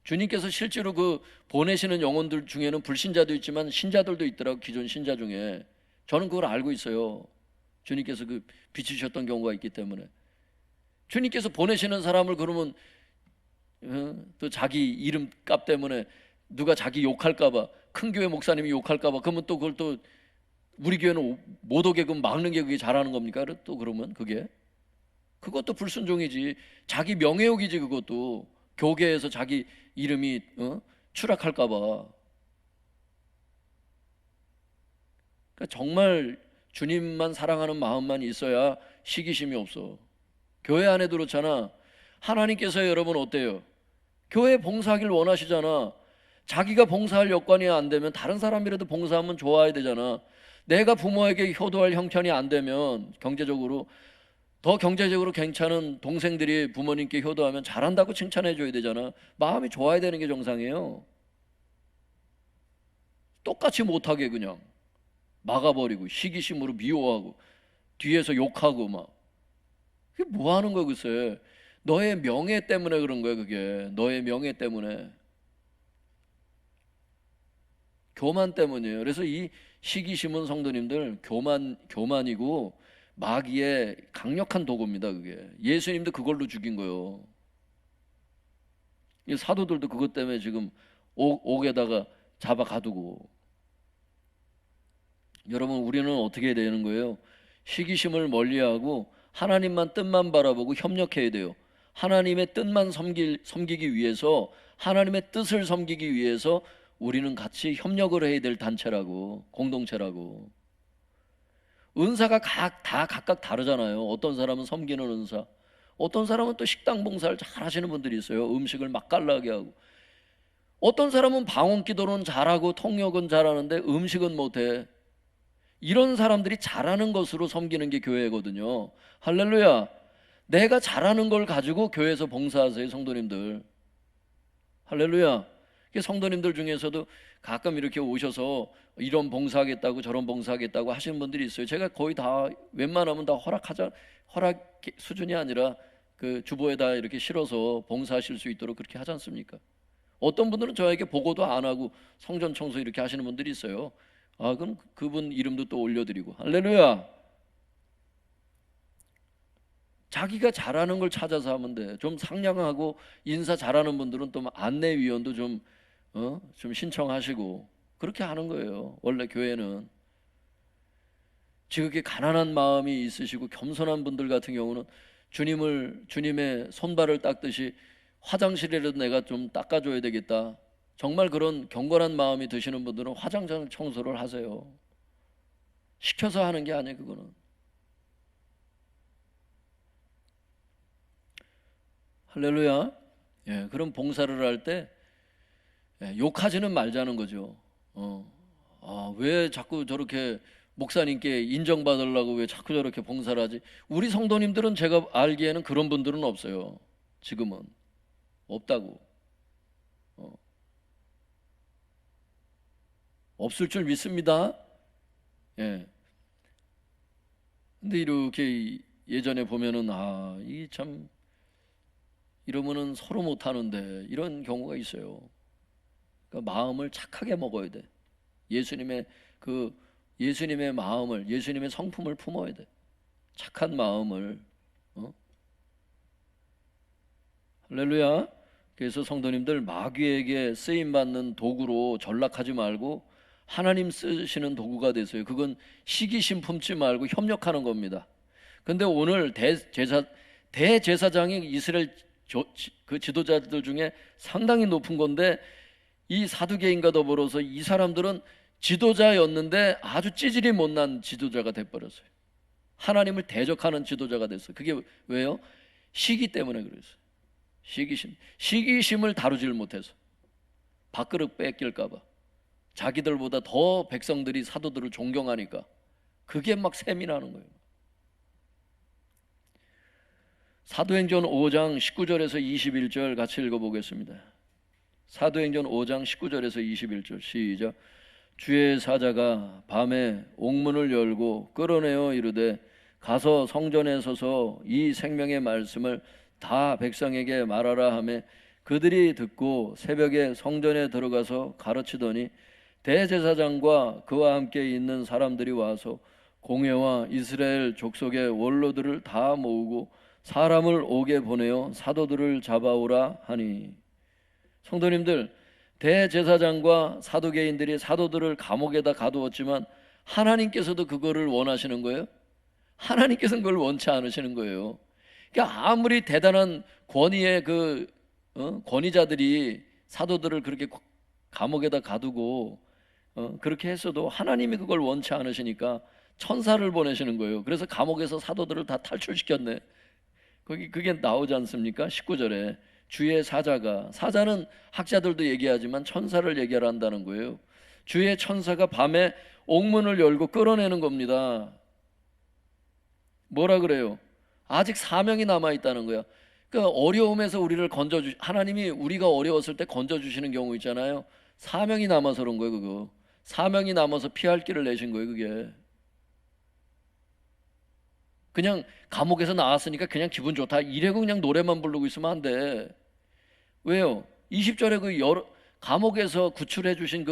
주님께서 실제로 그 보내시는 영혼들 중에는 불신자도 있지만 신자들도 있더라고. 기존 신자 중에. 저는 그걸 알고 있어요. 주님께서 그 비추셨던 경우가 있기 때문에. 주님께서 보내시는 사람을 그러면 또 자기 이름값 때문에 누가 자기 욕할까봐, 큰 교회 목사님이 욕할까봐, 그러면 또 그걸 또 우리 교회는 못 오게끔 막는 게 그게 잘하는 겁니까? 또 그러면 그것도 불순종이지. 자기 명예욕이지. 그것도 교계에서 자기 이름이 추락할까봐. 그러니까 정말 주님만 사랑하는 마음만 있어야 시기심이 없어. 교회 안에도 그렇잖아. 하나님께서 여러분 어때요? 교회 봉사하길 원하시잖아. 자기가 봉사할 여건이 안 되면 다른 사람이라도 봉사하면 좋아야 되잖아. 내가 부모에게 효도할 형편이 안 되면 더 경제적으로 괜찮은 동생들이 부모님께 효도하면 잘한다고 칭찬해 줘야 되잖아. 마음이 좋아야 되는 게 정상이에요. 똑같이 못하게 그냥 막아버리고 시기심으로 미워하고 뒤에서 욕하고 막. 그게 뭐 하는 거야 글쎄. 너의 명예 때문에 그런 거야. 그게 너의 명예 때문에, 교만 때문이에요. 그래서 이 시기심은 성도님들 교만이고 마귀의 강력한 도구입니다. 그게 예수님도 그걸로 죽인 거예요. 이 사도들도 그것 때문에 지금 옥에다가 잡아 가두고. 여러분, 우리는 어떻게 해야 되는 거예요? 시기심을 멀리하고 하나님만 뜻만 바라보고 협력해야 돼요. 하나님의 뜻만 섬기기 위해서, 하나님의 뜻을 섬기기 위해서 우리는 같이 협력을 해야 될 단체라고, 공동체라고. 은사가 다 각각 다르잖아요. 어떤 사람은 섬기는 은사, 어떤 사람은 또 식당 봉사를 잘 하시는 분들이 있어요. 음식을 맛깔나게 하고. 어떤 사람은 방언 기도는 잘하고 통역은 잘하는데 음식은 못해. 이런 사람들이 잘하는 것으로 섬기는 게 교회거든요. 할렐루야. 내가 잘하는 걸 가지고 교회에서 봉사하세요, 성도님들. 할렐루야. 성도님들 중에서도 가끔 이렇게 오셔서 이런 봉사하겠다고 저런 봉사하겠다고 하시는 분들이 있어요. 제가 거의 다 웬만하면 다 허락 수준이 아니라 그 주보에다 이렇게 실어서 봉사하실 수 있도록 그렇게 하지 않습니까? 어떤 분들은 저에게 보고도 안 하고 성전 청소 이렇게 하시는 분들이 있어요. 그럼 그분 이름도 또 올려드리고. 할렐루야. 자기가 잘하는 걸 찾아서 하면 돼. 좀 상냥하고 인사 잘하는 분들은 또 안내위원도 좀 신청하시고 그렇게 하는 거예요. 원래 교회는 지극히 가난한 마음이 있으시고 겸손한 분들 같은 경우는 주님의 손발을 닦듯이 화장실이라도 내가 좀 닦아줘야 되겠다. 정말 그런 경건한 마음이 드시는 분들은 화장실 청소를 하세요. 시켜서 하는 게 아니에요, 그거는. 할렐루야. 예, 그런 봉사를 할 때 욕하지는 말자는 거죠. 왜 자꾸 저렇게 목사님께 인정받으려고 왜 자꾸 저렇게 봉사를 하지? 우리 성도님들은 제가 알기에는 그런 분들은 없어요. 지금은 없다고. 없을 줄 믿습니다. 예. 근데 이렇게 예전에 보면은 이 참 이러면은 서로 못 하는데 이런 경우가 있어요. 그러니까 마음을 착하게 먹어야 돼. 예수님의 마음을, 예수님의 성품을 품어야 돼. 착한 마음을. 할렐루야. 그래서 성도님들, 마귀에게 쓰임 받는 도구로 전락하지 말고 하나님 쓰시는 도구가 되세요. 그건 시기심 품지 말고 협력하는 겁니다. 근데 오늘 대제사장이 이스라엘 그 지도자들 중에 상당히 높은 건데, 이 사두개인과 더불어서 이 사람들은 지도자였는데 아주 찌질이 못난 지도자가 돼버렸어요. 하나님을 대적하는 지도자가 됐어요. 그게 왜요? 시기 때문에 그랬어요. 시기심을 다루질 못해서, 밥그릇 뺏길까봐, 자기들보다 더 백성들이 사도들을 존경하니까 그게 막 셈이 나는 거예요. 사도행전 5장 19절에서 21절 같이 읽어보겠습니다. 사도행전 5장 19절에서 21절 시작. 주의 사자가 밤에 옥문을 열고 끌어내어 이르되 가서 성전에 서서 이 생명의 말씀을 다 백성에게 말하라 하매 그들이 듣고 새벽에 성전에 들어가서 가르치더니 대제사장과 그와 함께 있는 사람들이 와서 공회와 이스라엘 족속의 원로들을 다 모으고 사람을 오게 보내어 사도들을 잡아오라 하니. 성도님들, 대제사장과 사두개인들이 사도들을 감옥에다 가두었지만 하나님께서도 그거를 원하시는 거예요? 하나님께서는 그걸 원치 않으시는 거예요. 그러니까 아무리 대단한 권위의 권위자들이 사도들을 그렇게 감옥에다 가두고 그렇게 했어도 하나님이 그걸 원치 않으시니까 천사를 보내시는 거예요. 그래서 감옥에서 사도들을 다 탈출시켰네. 그게 나오지 않습니까? 19절에 주의 사자는 학자들도 얘기하지만 천사를 얘기한다는 거예요. 주의 천사가 밤에 옥문을 열고 끌어내는 겁니다. 뭐라 그래요? 아직 사명이 남아있다는 거야. 그러니까 어려움에서 우리를 하나님이 우리가 어려웠을 때 건져주시는 경우 있잖아요. 사명이 남아서 그런 거예요. 그거 사명이 남아서 피할 길을 내신 거예요. 그게 그냥 감옥에서 나왔으니까 그냥 기분 좋다 이래고 그냥 노래만 부르고 있으면 안 돼. 왜요? 20절에 감옥에서 구출해 주신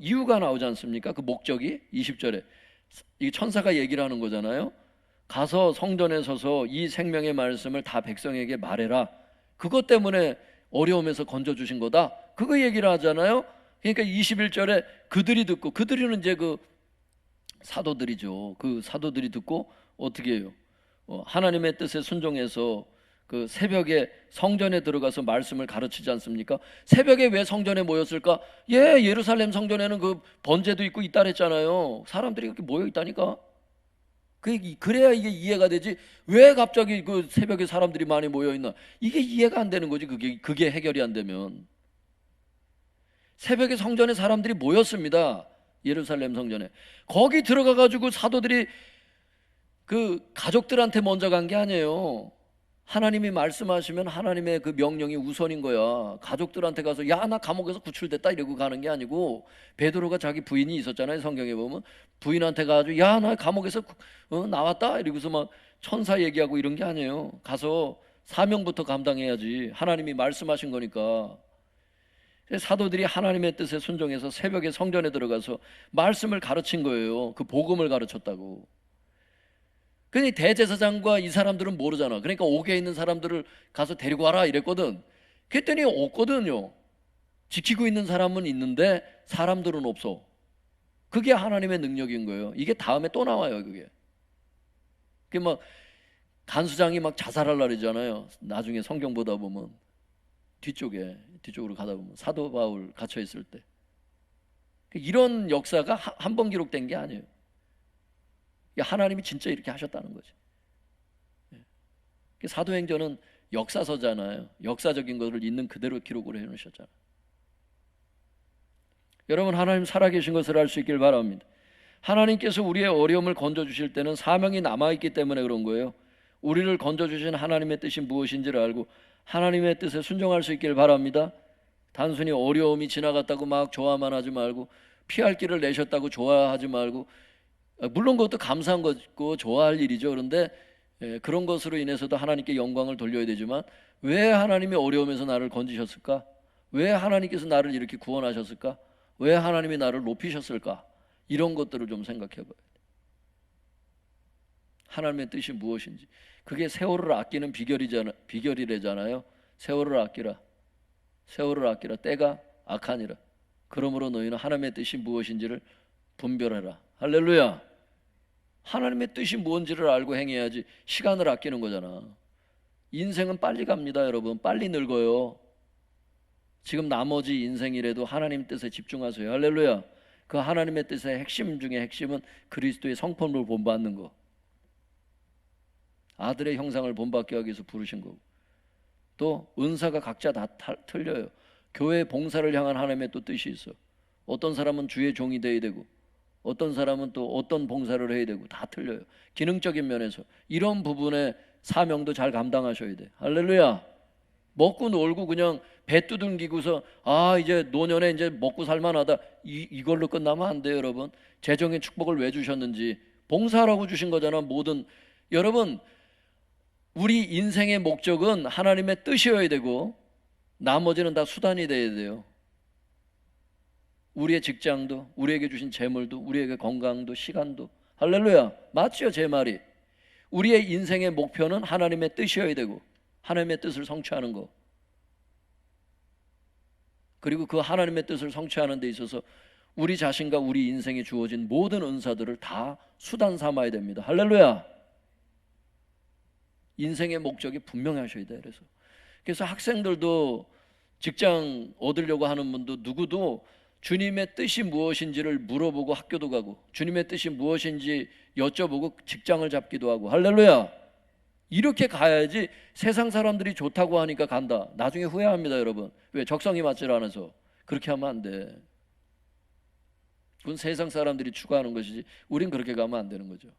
이유가 나오지 않습니까? 그 목적이 20절에 이 천사가 얘기를 하는 거잖아요. 가서 성전에 서서 이 생명의 말씀을 다 백성에게 말해라. 그것 때문에 어려움에서 건져주신 거다. 그거 얘기를 하잖아요. 그러니까 21절에 그들이 듣고, 그들은 이제 그 사도들이죠. 그 사도들이 듣고 어떻게 해요? 하나님의 뜻에 순종해서 그 새벽에 성전에 들어가서 말씀을 가르치지 않습니까? 새벽에 왜 성전에 모였을까? 예루살렘 성전에는 그 번제도 있고 있다 그랬잖아요. 사람들이 그렇게 모여 있다니까. 그래야 이게 이해가 되지. 왜 갑자기 그 새벽에 사람들이 많이 모여 있나? 이게 이해가 안 되는 거지. 그게 해결이 안 되면. 새벽에 성전에 사람들이 모였습니다. 예루살렘 성전에. 거기 들어가 가지고 사도들이 그 가족들한테 먼저 간 게 아니에요. 하나님이 말씀하시면 하나님의 그 명령이 우선인 거야. 가족들한테 가서 야, 나 감옥에서 구출됐다 이러고 가는 게 아니고, 베드로가 자기 부인이 있었잖아요. 성경에 보면 부인한테 가가지고 야, 나 감옥에서 나왔다 이러고서 막 천사 얘기하고 이런 게 아니에요. 가서 사명부터 감당해야지. 하나님이 말씀하신 거니까. 사도들이 하나님의 뜻에 순종해서 새벽에 성전에 들어가서 말씀을 가르친 거예요. 그 복음을 가르쳤다고. 근데 대제사장과 이 사람들은 모르잖아. 그러니까 옥에 있는 사람들을 가서 데리고 와라 이랬거든. 그랬더니 없거든요. 지키고 있는 사람은 있는데 사람들은 없어. 그게 하나님의 능력인 거예요. 이게 다음에 또 나와요. 그게 막 간수장이 막 자살하려고 그러잖아요. 나중에 성경 보다 보면 뒤쪽으로 가다 보면 사도 바울 갇혀 있을 때 이런 역사가 한 번 기록된 게 아니에요. 하나님이 진짜 이렇게 하셨다는 거죠. 사도행전은 역사서잖아요. 역사적인 것을 있는 그대로 기록을 해놓으셨잖아요. 여러분, 하나님 살아계신 것을 알 수 있길 바랍니다. 하나님께서 우리의 어려움을 건져주실 때는 사명이 남아있기 때문에 그런 거예요. 우리를 건져주신 하나님의 뜻이 무엇인지를 알고 하나님의 뜻에 순종할 수 있길 바랍니다. 단순히 어려움이 지나갔다고 막 좋아만 하지 말고, 피할 길을 내셨다고 좋아하지 말고, 물론 그것도 감사한 거고 좋아할 일이죠. 그런데 그런 것으로 인해서도 하나님께 영광을 돌려야 되지만, 왜 하나님이 어려움에서 나를 건지셨을까? 왜 하나님께서 나를 이렇게 구원하셨을까? 왜 하나님이 나를 높이셨을까? 이런 것들을 좀 생각해 봐요. 하나님의 뜻이 무엇인지. 그게 세월을 아끼는 비결이래잖아요. 세월을 아끼라. 세월을 아끼라. 때가 악하니라. 그러므로 너희는 하나님의 뜻이 무엇인지를 분별해라. 할렐루야. 하나님의 뜻이 뭔지를 알고 행해야지 시간을 아끼는 거잖아. 인생은 빨리 갑니다, 여러분. 빨리 늙어요. 지금 나머지 인생이라도 하나님 뜻에 집중하세요. 할렐루야. 그 하나님의 뜻의 핵심 중에 핵심은 그리스도의 성품을 본받는 거. 아들의 형상을 본받게 하기 위해서 부르신 거고, 또 은사가 각자 다 틀려요. 교회 봉사를 향한 하나님의 또 뜻이 있어. 어떤 사람은 주의 종이 돼야 되고, 어떤 사람은 또 어떤 봉사를 해야 되고, 다 틀려요. 기능적인 면에서 이런 부분의 사명도 잘 감당하셔야 돼. 할렐루야. 먹고 놀고 그냥 배 두둥기고서 이제 노년에 이제 먹고 살만하다, 이걸로 끝나면 안 돼요. 여러분, 재정의 축복을 왜 주셨는지 봉사하라고 주신 거잖아. 여러분, 우리 인생의 목적은 하나님의 뜻이어야 되고, 나머지는 다 수단이 돼야 돼요. 우리의 직장도, 우리에게 주신 재물도, 우리에게 건강도, 시간도. 할렐루야. 맞죠? 제 말이. 우리의 인생의 목표는 하나님의 뜻이어야 되고, 하나님의 뜻을 성취하는 거. 그리고 그 하나님의 뜻을 성취하는 데 있어서 우리 자신과 우리 인생에 주어진 모든 은사들을 다 수단 삼아야 됩니다. 할렐루야. 인생의 목적이 분명하셔야 돼요. 그래서 학생들도, 직장 얻으려고 하는 분도, 누구도 주님의 뜻이 무엇인지를 물어보고 학교도 가고, 주님의 뜻이 무엇인지 여쭤보고 직장을 잡기도 하고. 할렐루야. 이렇게 가야지. 세상 사람들이 좋다고 하니까 간다, 나중에 후회합니다, 여러분. 왜? 적성이 맞질 않아서. 그렇게 하면 안 돼. 그건 세상 사람들이 추구하는 것이지 우린 그렇게 가면 안 되는 거죠.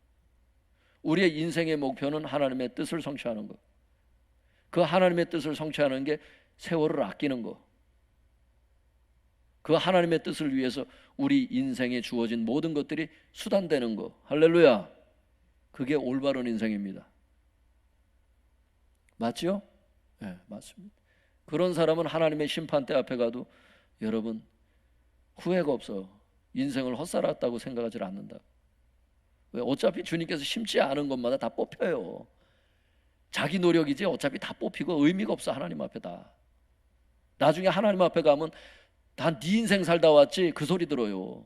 우리의 인생의 목표는 하나님의 뜻을 성취하는 것. 그 하나님의 뜻을 성취하는 게 세월을 아끼는 것. 그 하나님의 뜻을 위해서 우리 인생에 주어진 모든 것들이 수단되는 것. 할렐루야. 그게 올바른 인생입니다. 맞죠? 네, 맞습니다. 그런 사람은 하나님의 심판대 앞에 가도 여러분 후회가 없어. 인생을 헛살았다고 생각하지 않는다. 왜? 어차피 주님께서 심지 않은 것마다 다 뽑혀요. 자기 노력이지 어차피 다 뽑히고 의미가 없어. 하나님 앞에 다. 나중에 하나님 앞에 가면 다 네 인생 살다 왔지 그 소리 들어요.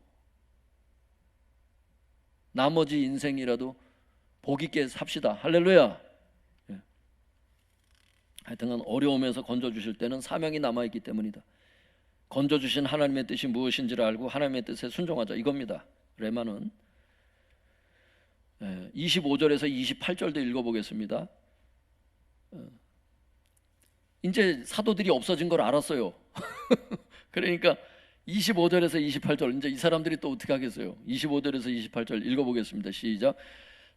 나머지 인생이라도 복 있게 삽시다. 할렐루야. 하여튼 어려움에서 건져주실 때는 사명이 남아있기 때문이다. 건져주신 하나님의 뜻이 무엇인지를 알고 하나님의 뜻에 순종하자, 이겁니다. 레마는 25절에서 28절도 읽어보겠습니다. 이제 사도들이 없어진 걸 알았어요. 그러니까 25절에서 28절, 이제 이 사람들이 또 어떻게 하겠어요? 25절에서 28절 읽어보겠습니다. 시작.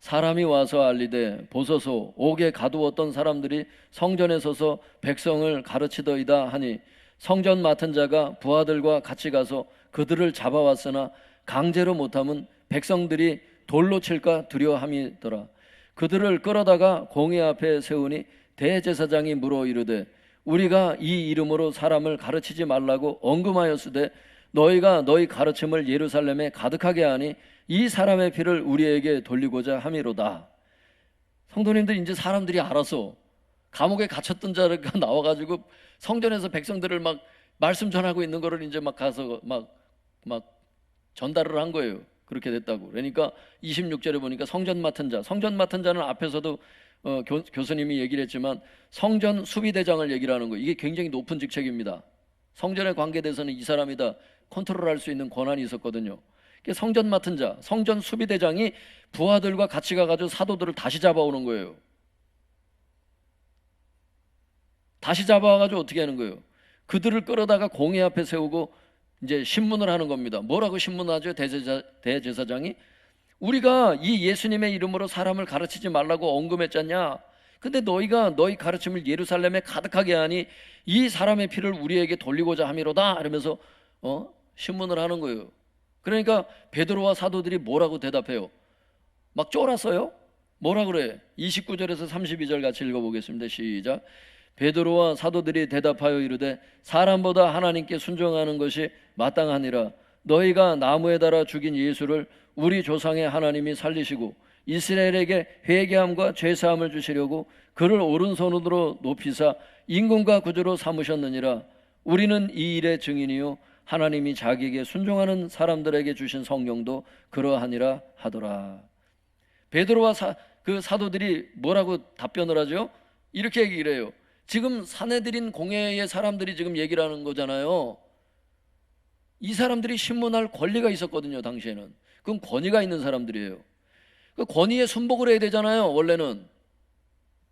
사람이 와서 알리되 보소서 옥에 가두었던 사람들이 성전에 서서 백성을 가르치더이다 하니 성전 맡은 자가 부하들과 같이 가서 그들을 잡아왔으나 강제로 못하면 백성들이 돌로 칠까 두려워함이더라. 그들을 끌어다가 공회 앞에 세우니 대제사장이 물어 이르되 우리가 이 이름으로 사람을 가르치지 말라고 언금하였으되 너희가 너희 가르침을 예루살렘에 가득하게 하니 이 사람의 피를 우리에게 돌리고자 함이로다. 성도님들, 이제 사람들이 알아서 감옥에 갇혔던 자가 나와가지고 성전에서 백성들을 막 말씀 전하고 있는 거를 이제 막 가서 막 전달을 한 거예요. 그렇게 됐다고. 그러니까 26절에 보니까 성전 맡은 자는 앞에서도 교수님이 얘기를 했지만 성전 수비대장을 얘기를 하는 거예요. 이게 굉장히 높은 직책입니다. 성전에 관계돼서는 이 사람이 다 컨트롤할 수 있는 권한이 있었거든요. 성전 맡은 자, 성전 수비대장이 부하들과 같이 가가지고 사도들을 다시 잡아오는 거예요. 다시 잡아와가지고 어떻게 하는 거예요? 그들을 끌어다가 공회 앞에 세우고 이제 신문을 하는 겁니다. 뭐라고 신문하죠? 대제사장이 우리가 이 예수님의 이름으로 사람을 가르치지 말라고 언급했잖냐? 근데 너희가 너희 가르침을 예루살렘에 가득하게 하니 이 사람의 피를 우리에게 돌리고자 함이로다. 이러면서 신문을 하는 거예요. 그러니까 베드로와 사도들이 뭐라고 대답해요? 막 쫄았어요? 뭐라 그래? 29절에서 32절 같이 읽어보겠습니다. 시작. 베드로와 사도들이 대답하여 이르되 사람보다 하나님께 순종하는 것이 마땅하니라. 너희가 나무에 달아 죽인 예수를 우리 조상의 하나님이 살리시고 이스라엘에게 회개함과 죄사함을 주시려고 그를 오른손으로 높이사 임금과 구주로 삼으셨느니라. 우리는 이 일의 증인이요 하나님이 자기에게 순종하는 사람들에게 주신 성령도 그러하니라 하더라. 베드로와 사도들이 뭐라고 답변을 하죠? 이렇게 얘기를 해요. 지금 사내들인 공회의 사람들이 지금 얘기를 하는 거잖아요. 이 사람들이 신문할 권리가 있었거든요. 당시에는. 그건 권위가 있는 사람들이에요. 그 권위에 순복을 해야 되잖아요. 원래는.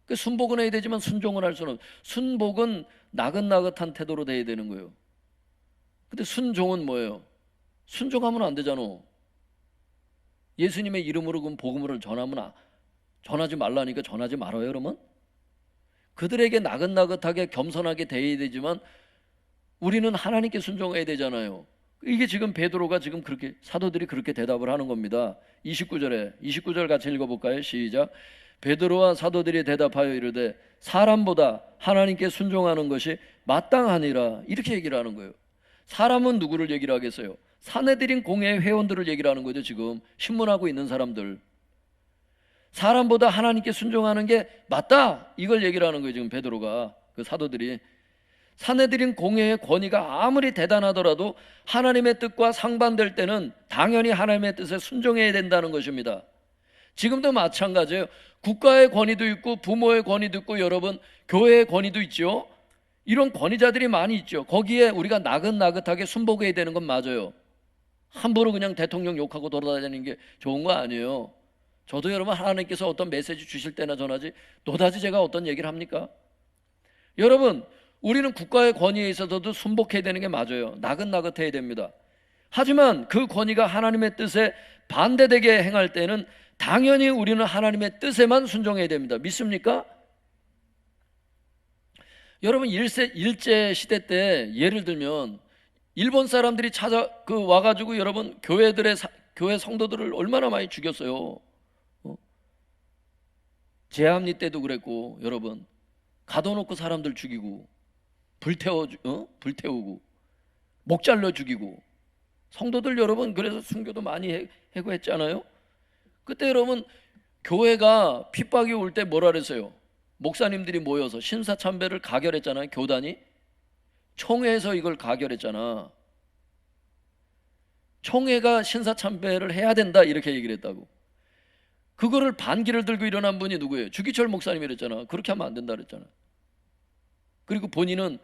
그 순복은 해야 되지만 순종을 할 수는. 순복은 나긋나긋한 태도로 돼야 되는 거예요. 근데 순종은 뭐예요? 순종하면 안 되잖아. 예수님의 이름으로 그럼 복음을 전하지 말라니까 전하지 말아요. 그러면 그들에게 나긋나긋하게 겸손하게 대해야 되지만 우리는 하나님께 순종해야 되잖아요. 이게 지금 베드로가 지금 그렇게 사도들이 그렇게 대답을 하는 겁니다. 29절 같이 읽어볼까요? 시작. 베드로와 사도들이 대답하여 이르되 사람보다 하나님께 순종하는 것이 마땅하니라. 이렇게 얘기를 하는 거예요. 사람은 누구를 얘기를 하겠어요? 사내들인 공회 회원들을 얘기를 하는 거죠. 지금 신문하고 있는 사람들. 사람보다 하나님께 순종하는 게 맞다, 이걸 얘기를 하는 거예요. 지금 베드로가, 그 사도들이. 사내들인 공회의 권위가 아무리 대단하더라도 하나님의 뜻과 상반될 때는 당연히 하나님의 뜻에 순종해야 된다는 것입니다. 지금도 마찬가지예요. 국가의 권위도 있고 부모의 권위도 있고 여러분 교회의 권위도 있죠. 이런 권위자들이 많이 있죠. 거기에 우리가 나긋나긋하게 순복해야 되는 건 맞아요. 함부로 그냥 대통령 욕하고 돌아다니는 게 좋은 거 아니에요. 저도 여러분 하나님께서 어떤 메시지 주실 때나 전하지 또다시 제가 어떤 얘기를 합니까? 여러분, 우리는 국가의 권위에 있어서도 순복해야 되는 게 맞아요. 나긋나긋해야 됩니다. 하지만 그 권위가 하나님의 뜻에 반대되게 행할 때는 당연히 우리는 하나님의 뜻에만 순종해야 됩니다. 믿습니까? 여러분, 일제 시대 때 예를 들면 일본 사람들이 와가지고 여러분 교회 성도들을 얼마나 많이 죽였어요. 제암리 때도 그랬고 여러분 가둬놓고 사람들 죽이고 불태우고 목 잘라 죽이고 성도들 여러분 그래서 순교도 많이 하고 했잖아요. 그때 여러분 교회가 핍박이 올 때 뭐라 그랬어요? 목사님들이 모여서 신사참배를 가결했잖아요. 교단이 총회에서 이걸 가결했잖아. 총회가 신사참배를 해야 된다 이렇게 얘기를 했다고. 그거를 반기를 들고 일어난 분이 누구예요? 주기철 목사님이랬잖아. 그렇게 하면 안 된다 그랬잖아. 그리고 본인은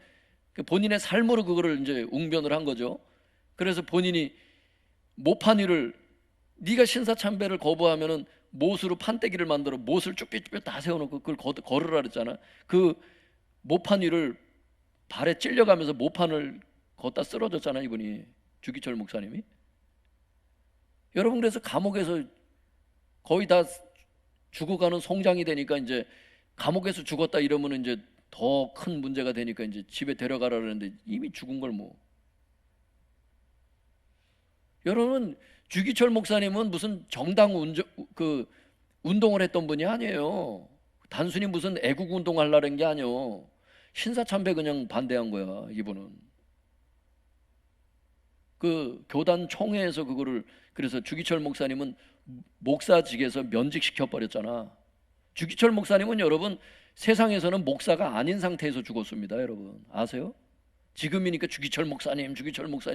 본인의 삶으로 그거를 이제 웅변을 한 거죠. 그래서 본인이 모판 위를 네가 신사참배를 거부하면은 못으로 판때기를 만들어 못을 쭈뼛쭈뼛 다 세워놓고 그걸 걸으라 그랬잖아. 그 모판 위를 발에 찔려가면서 모판을 걷다 쓰러졌잖아 이분이. 주기철 목사님이. 여러분, 그래서 감옥에서 거의 다 죽어가는 송장이 되니까 이제 감옥에서 죽었다 이러면 이제 더 큰 문제가 되니까 이제 집에 데려가라 그러는데 이미 죽은 걸 뭐. 여러분, 주기철 목사님은 무슨 정당 운동을 했던 분이 아니에요. 단순히 무슨 애국 운동하려는 게 아니에요. 신사참배 그냥 반대한 거야, 이분은. 그 교단 총회에서 그거를, 그래서 주기철 목사님은 목사직에서 면직시켜 버렸잖아. 주기철 목사님은 여러분 세상에서는 목사가 아닌 상태에서 죽었습니다. 여러분 아세요? 지금이니까 주기철 목사님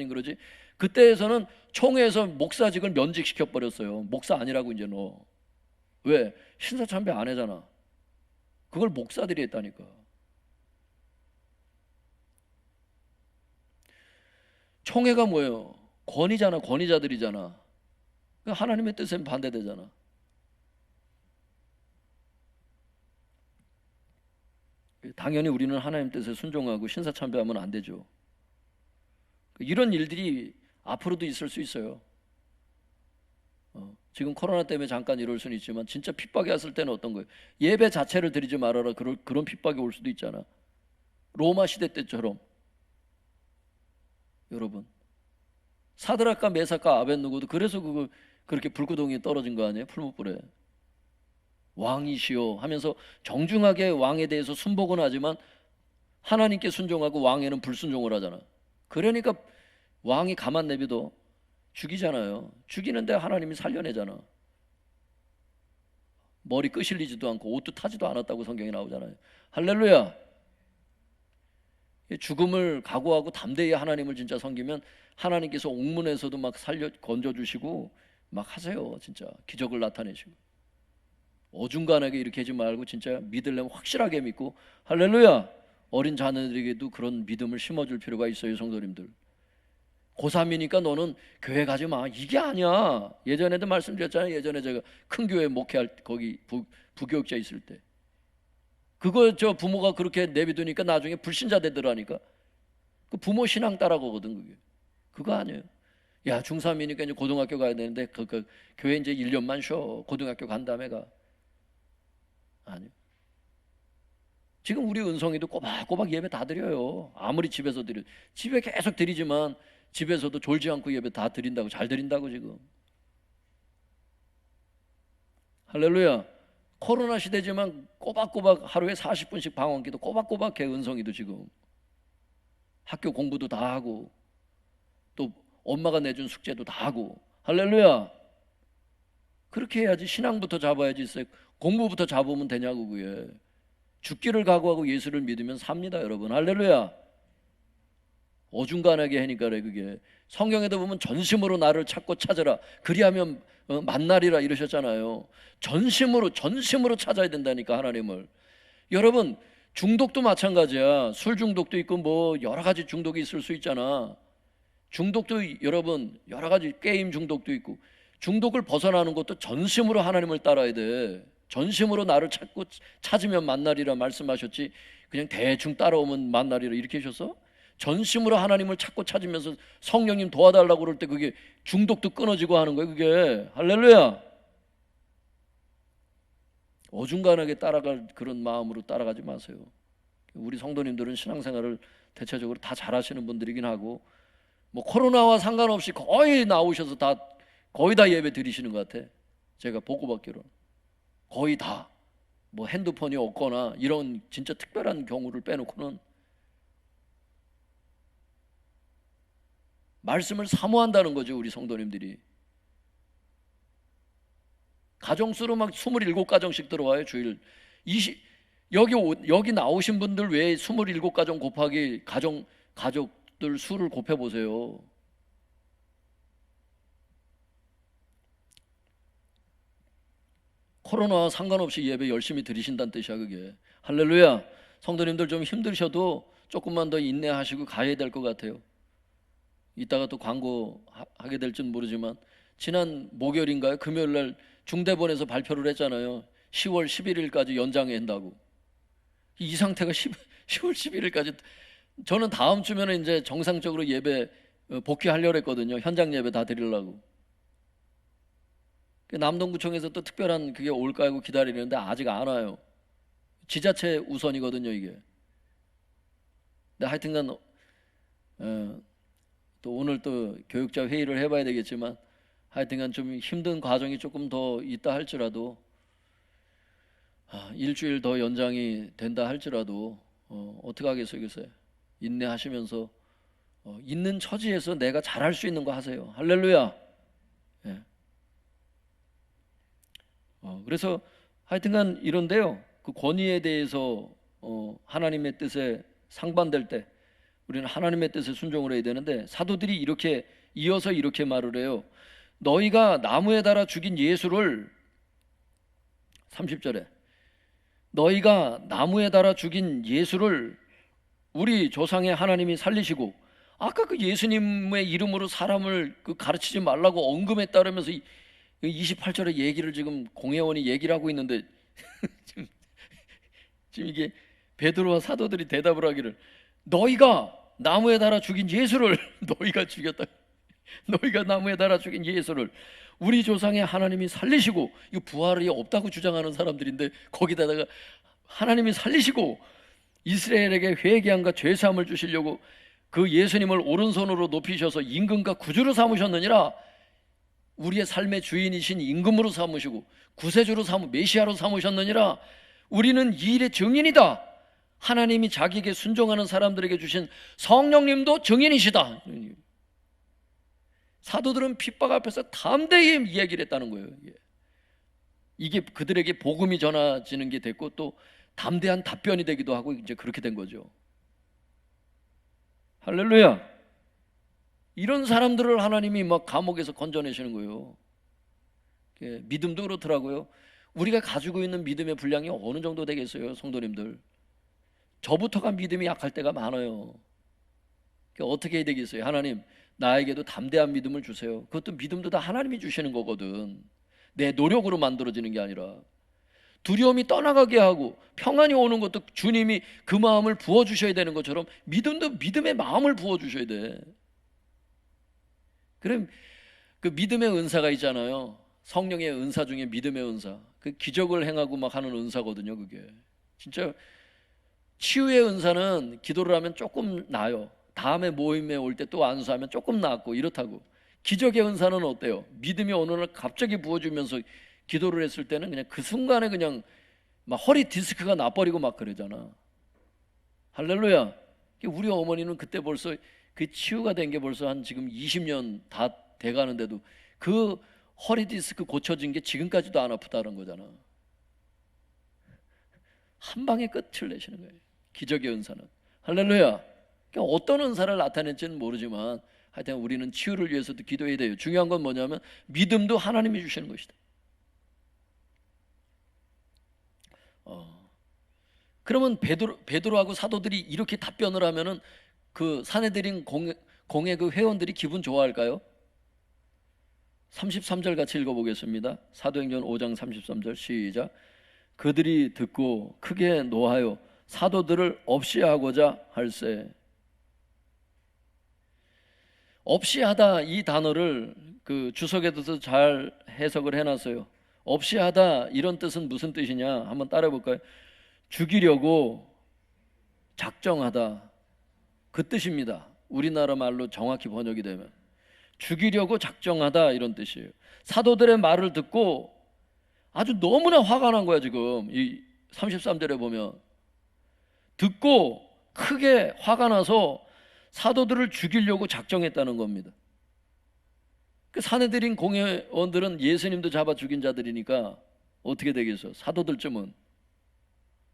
그러지, 그때에서는 총회에서 목사직을 면직시켜 버렸어요. 목사 아니라고 이제 너. 왜? 신사참배 안 하잖아. 그걸 목사들이 했다니까. 총회가 뭐예요? 권위잖아. 권위자들이잖아. 하나님의 뜻에 반대되잖아. 당연히 우리는 하나님 뜻에 순종하고 신사참배하면 안 되죠. 이런 일들이 앞으로도 있을 수 있어요. 지금 코로나 때문에 잠깐 이럴 수는 있지만 진짜 핍박이 왔을 때는 어떤 거예요? 예배 자체를 드리지 말아라, 그런 핍박이 올 수도 있잖아. 로마 시대 때처럼. 여러분, 사드락과 메삭과 아벳느고도 그래서 그렇게 불구덩이에 떨어진 거 아니에요? 풀무불에. 왕이시여 하면서 정중하게 왕에 대해서 순복은 하지만 하나님께 순종하고 왕에는 불순종을 하잖아. 그러니까 왕이 가만 내비도 죽이잖아요. 죽이는데 하나님이 살려내잖아. 머리 끄실리지도 않고 옷도 타지도 않았다고 성경에 나오잖아요. 할렐루야. 죽음을 각오하고 담대히 하나님을 진짜 섬기면 하나님께서 옥문에서도 막 건져주시고 막 하세요. 진짜 기적을 나타내시고. 어중간하게 이렇게 하지 말고 진짜 믿으려면 확실하게 믿고, 할렐루야. 어린 자녀들에게도 그런 믿음을 심어줄 필요가 있어요. 성도님들, 고3이니까 너는 교회 가지 마, 이게 아니야. 예전에도 말씀드렸잖아요. 예전에 제가 큰 교회 목회할 거기 부교육자 있을 때 그거 저 부모가 그렇게 내비두니까 나중에 불신자 되더라니까. 그 부모 신앙 따라가거든. 그거 아니에요. 야, 중3이니까 이제 고등학교 가야 되는데 그 교회 이제 1년만 쉬어, 고등학교 간 다음에 가. 아니요. 지금 우리 은성이도 꼬박꼬박 예배 다 드려요. 아무리 집에서 드려, 집에 계속 드리지만 집에서도 졸지 않고 예배 다 드린다고, 잘 드린다고 지금. 할렐루야. 코로나 시대지만 꼬박꼬박 하루에 40분씩 방언기도 꼬박꼬박 해. 은성이도 지금 학교 공부도 다 하고 또 엄마가 내준 숙제도 다 하고. 할렐루야. 그렇게 해야지. 신앙부터 잡아야지. 공부부터 잡으면 되냐고. 그게 죽기를 각오하고 예수를 믿으면 삽니다. 여러분 할렐루야. 어중간하게 하니까 그게 성경에도 보면 전심으로 나를 찾고 찾으라 그리하면 만나리라 이러셨잖아요. 전심으로 찾아야 된다니까 하나님을. 여러분, 중독도 마찬가지야. 술 중독도 있고 뭐 여러 가지 중독이 있을 수 있잖아. 중독도 여러분 여러 가지, 게임 중독도 있고. 중독을 벗어나는 것도 전심으로 하나님을 따라야 돼. 전심으로 나를 찾으면 만나리라 말씀하셨지 그냥 대충 따라오면 만나리라 이렇게 하셨어? 전심으로 하나님을 찾으면서 성령님 도와달라고 그럴 때 그게 중독도 끊어지고 하는 거예요. 그게 할렐루야. 어중간하게 따라갈 그런 마음으로 따라가지 마세요. 우리 성도님들은 신앙생활을 대체적으로 다 잘하시는 분들이긴 하고 뭐 코로나와 상관없이 거의 나오셔서 거의 다 예배 드리시는 것 같아. 제가 보고받기로는 거의 다. 뭐 핸드폰이 없거나 이런 진짜 특별한 경우를 빼놓고는 말씀을 사모한다는 거죠. 우리 성도님들이 가정수로 막 27가정씩 들어와요. 주일 20. 여기 나오신 분들 외에 27가정 곱하기 가족들 수를 곱해보세요. 코로나와 상관없이 예배 열심히 드리신다는 뜻이야 그게. 할렐루야. 성도님들 좀 힘드셔도 조금만 더 인내하시고 가야 될 것 같아요. 이따가 또 광고하게 될지는 모르지만 지난 목요일인가요? 금요일날 중대본에서 발표를 했잖아요. 10월 11일까지 연장한다고. 이 상태가 10월 11일까지. 저는 다음 주면 이제 정상적으로 예배 복귀하려고 했거든요. 현장 예배 다 드리려고. 남동구청에서 또 특별한 그게 올까 하고 기다리는데 아직 안 와요. 지자체 우선이거든요, 이게. 근데 하여튼간 또 오늘 또 교육자 회의를 해봐야 되겠지만 하여튼간 좀 힘든 과정이 조금 더 있다 할지라도 일주일 더 연장이 된다 할지라도 어떻게 하겠어요, 글쎄. 인내하시면서 있는 처지에서 내가 잘할 수 있는 거 하세요. 할렐루야. 예. 그래서 하여튼간 이런데요. 그 권위에 대해서 하나님의 뜻에 상반될 때 우리는 하나님의 뜻에 순종을 해야 되는데, 사도들이 이렇게 이어서 이렇게 말을 해요. 너희가 나무에 달아 죽인 예수를, 30절에 너희가 나무에 달아 죽인 예수를 우리 조상의 하나님이 살리시고, 아까 그 예수님의 이름으로 사람을 가르치지 말라고 언급했다면서 28절에 얘기를 지금 공회원이 얘기를 하고 있는데 지금 이게 베드로와 사도들이 대답을 하기를, 너희가 나무에 달아 죽인 예수를 너희가 죽였다. 너희가 나무에 달아 죽인 예수를 우리 조상의 하나님이 살리시고, 이거 부활이 없다고 주장하는 사람들인데 거기다가 하나님이 살리시고 이스라엘에게 회개함과 죄사함을 주시려고 그 예수님을 오른손으로 높이셔서 임금과 구주로 삼으셨느니라. 우리의 삶의 주인이신 임금으로 삼으시고 구세주로 메시아로 삼으셨느니라. 우리는 이 일의 증인이다. 하나님이 자기에게 순종하는 사람들에게 주신 성령님도 증인이시다. 사도들은 핍박 앞에서 담대히 이야기를 했다는 거예요. 이게 그들에게 복음이 전해지는 게 됐고 또 담대한 답변이 되기도 하고 이제 그렇게 된 거죠. 할렐루야. 이런 사람들을 하나님이 막 감옥에서 건져내시는 거예요. 믿음도 그렇더라고요. 우리가 가지고 있는 믿음의 분량이 어느 정도 되겠어요, 성도님들? 저부터가 믿음이 약할 때가 많아요. 어떻게 해야 되겠어요? 하나님, 나에게도 담대한 믿음을 주세요. 그것도 믿음도 다 하나님이 주시는 거거든. 내 노력으로 만들어지는 게 아니라. 두려움이 떠나가게 하고 평안이 오는 것도 주님이 그 마음을 부어주셔야 되는 것처럼 믿음도 믿음의 마음을 부어주셔야 돼. 그럼 그 믿음의 은사가 있잖아요. 성령의 은사 중에 믿음의 은사, 그 기적을 행하고 막 하는 은사거든요. 그게 진짜 치유의 은사는 기도를 하면 조금 나아요. 다음에 모임에 올 때 또 안수하면 조금 낫고 이렇다고. 기적의 은사는 어때요? 믿음이 어느 날 갑자기 부어주면서 기도를 했을 때는 그냥 그 순간에 그냥 막 허리 디스크가 나버리고 막 그러잖아. 할렐루야. 우리 어머니는 그때 벌써 그 치유가 된 게 벌써 한 지금 20년 다 돼가는데도 그 허리 디스크 고쳐진 게 지금까지도 안 아프다는 거잖아. 한 방에 끝을 내시는 거예요, 기적의 은사는. 할렐루야. 그러니까 어떤 은사를 나타낼지는 모르지만 하여튼 우리는 치유를 위해서도 기도해야 돼요. 중요한 건 뭐냐면 믿음도 하나님이 주시는 것이다. 그러면 베드로하고 사도들이 이렇게 답변을 하면은 그 사내들인 공회 그 회원들이 기분 좋아할까요? 33절 같이 읽어보겠습니다. 사도행전 5장 33절 시작. 그들이 듣고 크게 노하여 사도들을 없이 하고자 할세. 없이 하다, 이 단어를 그 주석에도 잘 해석을 해놨어요. 없이 하다, 이런 뜻은 무슨 뜻이냐 한번 따라 볼까요? 죽이려고 작정하다, 그 뜻입니다. 우리나라 말로 정확히 번역이 되면 죽이려고 작정하다, 이런 뜻이에요. 사도들의 말을 듣고 아주 너무나 화가 난 거야. 지금 이 33절에 보면 듣고 크게 화가 나서 사도들을 죽이려고 작정했다는 겁니다. 그 사내들인 공회원들은 예수님도 잡아 죽인 자들이니까 어떻게 되겠어? 사도들쯤은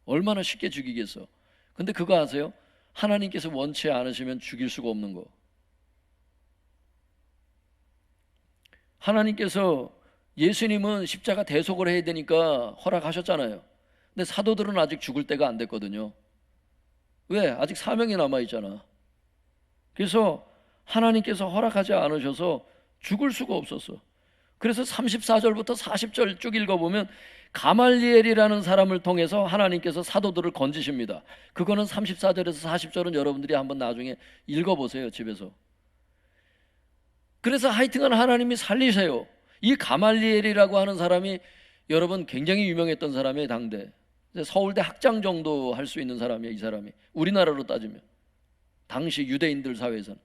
얼마나 쉽게 죽이겠어? 근데 그거 아세요? 하나님께서 원치 않으시면 죽일 수가 없는 거. 하나님께서 예수님은 십자가 대속을 해야 되니까 허락하셨잖아요. 근데 사도들은 아직 죽을 때가 안 됐거든요. 왜? 아직 사명이 남아있잖아. 그래서 하나님께서 허락하지 않으셔서 죽을 수가 없었어. 그래서 34절부터 40절 쭉 읽어보면 가말리엘이라는 사람을 통해서 하나님께서 사도들을 건지십니다. 그거는 34절에서 40절은 여러분들이 한번 나중에 읽어보세요, 집에서. 그래서 하여튼간 하나님이 살리세요. 이 가말리엘이라고 하는 사람이 여러분 굉장히 유명했던 사람이에요. 당대 서울대 학장 정도 할 수 있는 사람이에요. 이 사람이 우리나라로 따지면 당시 유대인들 사회에서는.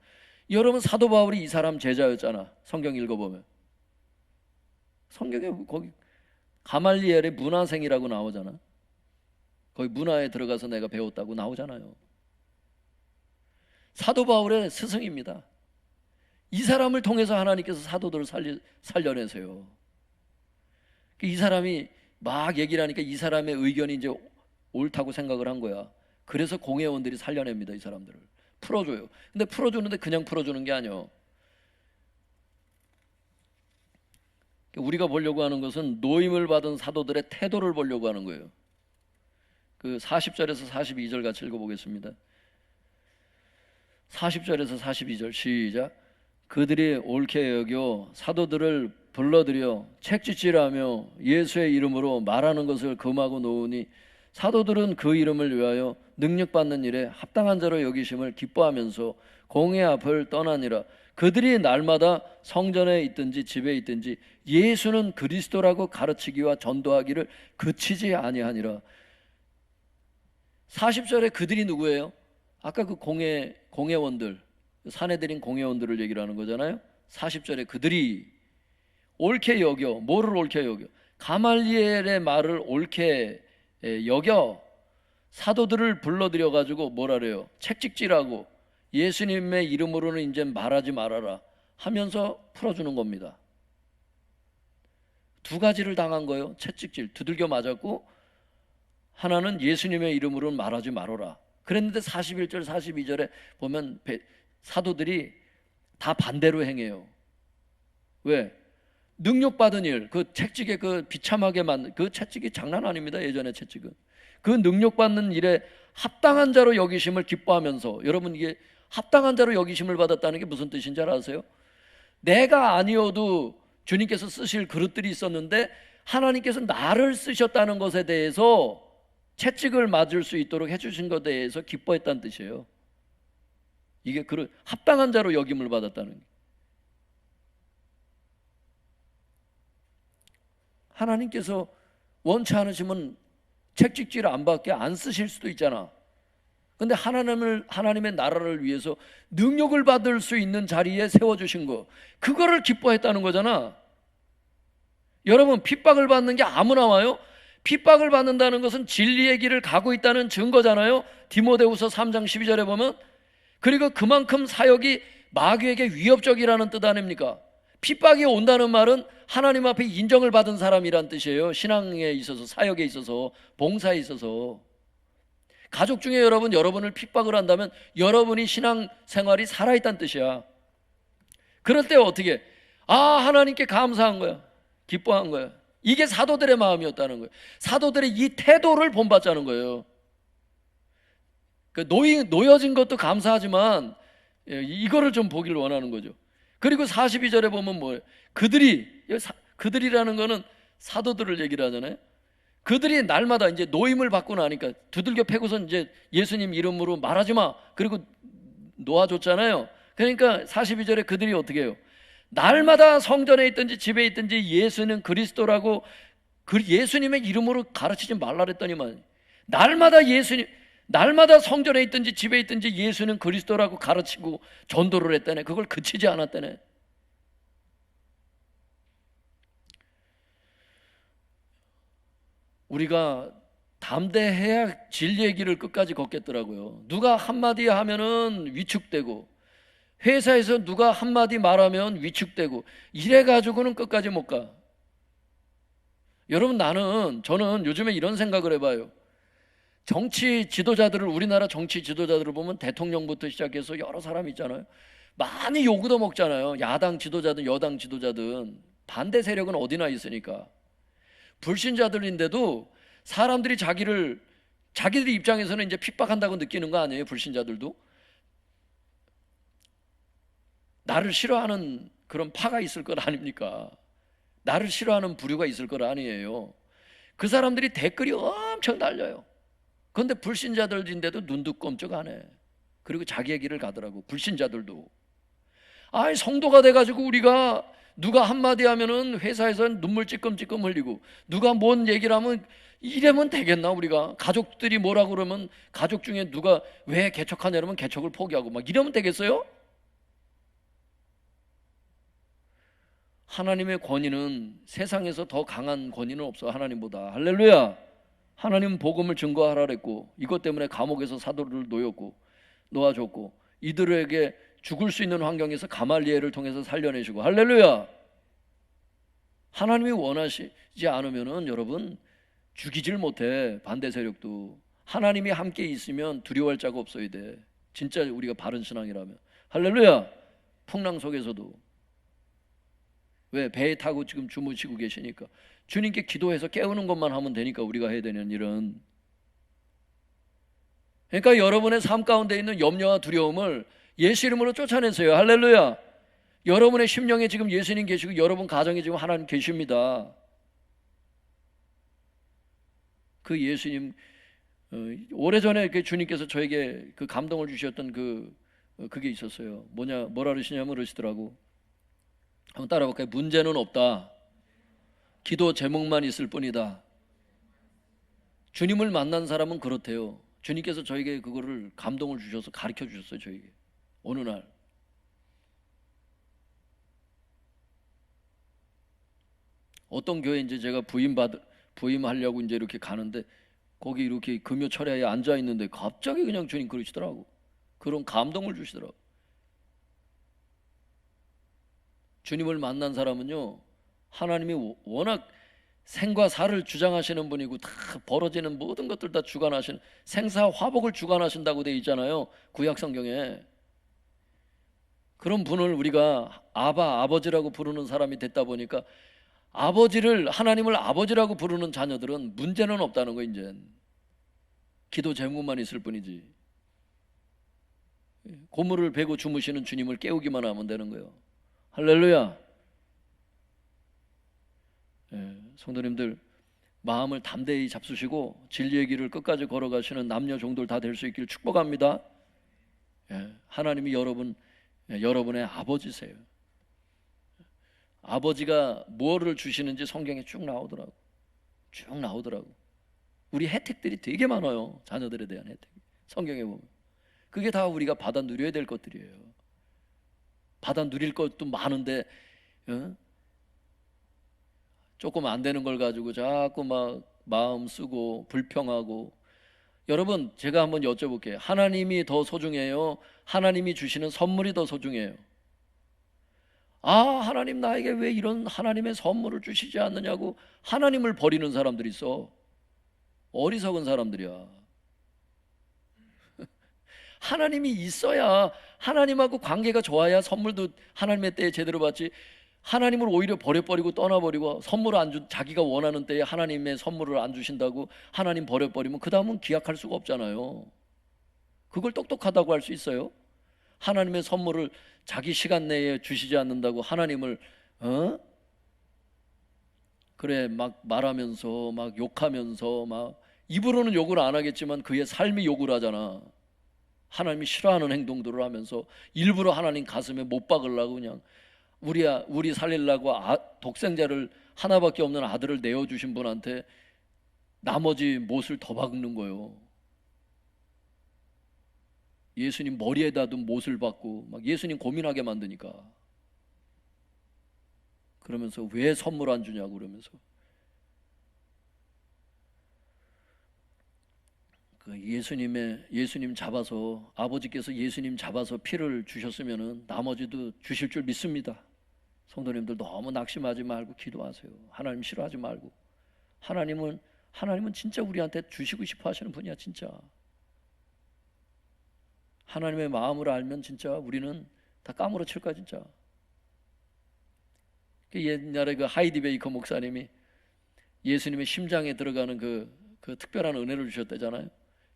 여러분 사도 바울이 이 사람 제자였잖아. 성경 읽어보면 성경에 거기 가말리엘의 문화생이라고 나오잖아. 거기 문화에 들어가서 내가 배웠다고 나오잖아요. 사도 바울의 스승입니다. 이 사람을 통해서 하나님께서 사도들을 살려내세요. 이 사람이 막 얘기를 하니까 이 사람의 의견이 이제 옳다고 생각을 한 거야. 그래서 공회원들이 살려냅니다. 이 사람들을 풀어줘요. 근데 풀어주는데 그냥 풀어주는 게 아니에요. 우리가 보려고 하는 것은 노임을 받은 사도들의 태도를 보려고 하는 거예요. 그 40절에서 42절 같이 읽어보겠습니다. 40절에서 42절 시작. 그들이 옳게 여겨 사도들을 불러들여 책짓질하며 예수의 이름으로 말하는 것을 금하고 놓으니 사도들은 그 이름을 위하여 능력받는 일에 합당한 자로 여기심을 기뻐하면서 공회 앞을 떠나니라. 그들이 날마다 성전에 있든지 집에 있든지 예수는 그리스도라고 가르치기와 전도하기를 그치지 아니하니라. 40절에 그들이 누구예요? 아까 그 공회원들, 사내들인 공회원들을 얘기를 하는 거잖아요. 40절에 그들이 옳게 여겨, 뭐를 옳게 여겨? 가말리엘의 말을 옳게 여겨 사도들을 불러들여 가지고 뭐라 그래요? 책찍질하고 예수님의 이름으로는 이제 말하지 말아라 하면서 풀어주는 겁니다. 두 가지를 당한 거예요. 채찍질, 두들겨 맞았고, 하나는 예수님의 이름으로는 말하지 말아라. 그랬는데 41절 42절에 보면 사도들이 다 반대로 행해요. 왜? 능력받은 일, 그 채찍에 그 비참하게 만든 그 채찍이 장난 아닙니다. 예전에 채찍은 그 능력받는 일에 합당한 자로 여기심을 기뻐하면서, 여러분 이게 합당한 자로 여기심을 받았다는 게 무슨 뜻인지 잘 아세요? 내가 아니어도 주님께서 쓰실 그릇들이 있었는데 하나님께서 나를 쓰셨다는 것에 대해서 채찍을 맞을 수 있도록 해주신 것에 대해서 기뻐했다는 뜻이에요. 이게 그릇 합당한 자로 여김을 받았다는 게. 하나님께서 원치 않으시면 책찍질을 안 받게 안 쓰실 수도 있잖아. 근데 하나님의 나라를 위해서 능력을 받을 수 있는 자리에 세워주신 거, 그거를 기뻐했다는 거잖아. 여러분, 핍박을 받는 게 아무나 와요? 핍박을 받는다는 것은 진리의 길을 가고 있다는 증거잖아요. 디모데후서 3장 12절에 보면. 그리고 그만큼 사역이 마귀에게 위협적이라는 뜻 아닙니까? 핍박이 온다는 말은 하나님 앞에 인정을 받은 사람이란 뜻이에요. 신앙에 있어서, 사역에 있어서, 봉사에 있어서. 가족 중에 여러분을 핍박을 한다면 여러분이 신앙생활이 살아있다는 뜻이야. 그럴 때 어떻게? 하나님께 감사한 거야. 기뻐한 거야. 이게 사도들의 마음이었다는 거예요. 사도들의 이 태도를 본받자는 거예요. 놓여진 것도 감사하지만 이거를 좀 보기를 원하는 거죠. 그리고 42절에 보면 뭐예요? 그들이라는 거는 사도들을 얘기를 하잖아요. 그들이 날마다 이제 노임을 받고 나니까 두들겨 패고선 이제 예수님 이름으로 말하지 마. 그리고 놓아줬잖아요. 그러니까 42절에 그들이 어떻게 해요? 날마다 성전에 있든지 집에 있든지 예수는 그리스도라고 예수님의 이름으로 가르치지 말라 그랬더니만, 날마다 성전에 있든지 집에 있든지 예수는 그리스도라고 가르치고 전도를 했다네. 그걸 그치지 않았다네. 우리가 담대해야 진리의 길을 끝까지 걷겠더라고요. 누가 한마디 하면은 위축되고, 회사에서 누가 한마디 말하면 위축되고, 이래가지고는 끝까지 못 가. 여러분, 저는 요즘에 이런 생각을 해봐요. 우리나라 정치 지도자들을 보면 대통령부터 시작해서 여러 사람 있잖아요. 많이 요구도 먹잖아요. 야당 지도자든 여당 지도자든. 반대 세력은 어디나 있으니까. 불신자들인데도 사람들이 자기들 입장에서는 이제 핍박한다고 느끼는 거 아니에요? 불신자들도. 나를 싫어하는 그런 파가 있을 것 아닙니까? 나를 싫어하는 부류가 있을 것 아니에요. 그 사람들이 댓글이 엄청 달려요. 그런데 불신자들인데도 눈도 꼼짝 안 해. 그리고 자기의 길을 가더라고. 불신자들도. 아이, 성도가 돼가지고 우리가 누가 한마디 하면은 회사에서 눈물 찔끔찔끔 흘리고, 누가 뭔 얘기를 하면 이러면 되겠나? 우리가 가족들이 뭐라 그러면 가족 중에 누가 왜 개척하냐 그러면 개척을 포기하고 막 이러면 되겠어요? 하나님의 권위는 세상에서 더 강한 권위는 없어. 하나님보다. 할렐루야. 하나님은 복음을 증거하라 그랬고, 이것 때문에 감옥에서 사도를 놓아줬고, 이들에게 죽을 수 있는 환경에서 가말리엘을 통해서 살려내시고, 할렐루야. 하나님이 원하시지 않으면은 여러분 죽이질 못해. 반대 세력도. 하나님이 함께 있으면 두려워할 자가 없어야 돼. 진짜 우리가 바른 신앙이라면. 할렐루야. 풍랑 속에서도. 왜? 배에 타고 지금 주무시고 계시니까 주님께 기도해서 깨우는 것만 하면 되니까 우리가 해야 되는 일은. 그러니까 여러분의 삶 가운데 있는 염려와 두려움을 예수 이름으로 쫓아내세요. 할렐루야. 여러분의 심령에 지금 예수님 계시고 여러분 가정에 지금 하나님 계십니다. 그 예수님, 오래전에 그 주님께서 저에게 그 감동을 주셨던 그게 있었어요. 뭐라 그러시냐면 그러시더라고. 한번 따라볼까요? 문제는 없다. 기도 제목만 있을 뿐이다. 주님을 만난 사람은 그렇대요. 주님께서 저에게 그거를 감동을 주셔서 가르쳐 주셨어요. 저에게 어느 날 어떤 교회 이제 제가 부임하려고 이제 이렇게 가는데 거기 이렇게 금요 철야에 앉아 있는데 갑자기 그냥 주님 그러시더라고. 그런 감동을 주시더라고. 주님을 만난 사람은요, 하나님이 워낙 생과 사를 주장하시는 분이고 다 벌어지는 모든 것들 다 주관하시는, 생사 화복을 주관하신다고 되어 있잖아요, 구약 성경에. 그런 분을 우리가 아버지라고 부르는 사람이 됐다 보니까 하나님을 아버지라고 부르는 자녀들은 문제는 없다는 거. 이제 기도 제목만 있을 뿐이지. 고물을 베고 주무시는 주님을 깨우기만 하면 되는 거예요. 할렐루야. 성도님들, 마음을 담대히 잡수시고 진리의 길을 끝까지 걸어가시는 남녀 종들 다 될 수 있기를 축복합니다. 하나님이 여러분의 아버지세요. 아버지가 무엇을 주시는지 성경에 쭉 나오더라고. 우리 혜택들이 되게 많아요. 자녀들에 대한 혜택. 성경에 보면 그게 다 우리가 받아 누려야 될 것들이에요. 받아 누릴 것도 많은데 조금 안 되는 걸 가지고 자꾸 막 마음 쓰고 불평하고. 여러분, 제가 한번 여쭤볼게요. 하나님이 더 소중해요? 하나님이 주시는 선물이 더 소중해요? 하나님 나에게 왜 이런 하나님의 선물을 주시지 않느냐고 하나님을 버리는 사람들이 있어. 어리석은 사람들이야. 하나님이 있어야, 하나님하고 관계가 좋아야 선물도 하나님의 때에 제대로 받지. 하나님을 오히려 버려버리고 떠나버리고 선물을 자기가 원하는 때에 하나님의 선물을 안 주신다고 하나님 버려버리면 그 다음은 기약할 수가 없잖아요. 그걸 똑똑하다고 할 수 있어요? 하나님의 선물을 자기 시간 내에 주시지 않는다고 하나님을 그래 막 말하면서 막 욕하면서 막 입으로는 욕을 안 하겠지만 그의 삶이 욕을 하잖아. 하나님이 싫어하는 행동들을 하면서 일부러 하나님 가슴에 못 박으려고 그냥 우리 살리려고 독생자를 하나밖에 없는 아들을 내어주신 분한테 나머지 못을 더 박는 거예요. 예수님 머리에다 둔 못을 박고 막 예수님 고민하게 만드니까. 그러면서 왜 선물 안 주냐고 그러면서. 예수님 잡아서, 아버지께서 예수님 잡아서 피를 주셨으면은 나머지도 주실 줄 믿습니다. 성도님들 너무 낙심하지 말고 기도하세요. 하나님 싫어하지 말고. 하나님은 진짜 우리한테 주시고 싶어 하시는 분이야. 진짜 하나님의 마음을 알면 진짜 우리는 다 까무러칠 거야. 진짜. 옛날에 그 하이디 베이커 목사님이 예수님의 심장에 들어가는 그 특별한 은혜를 주셨다잖아요.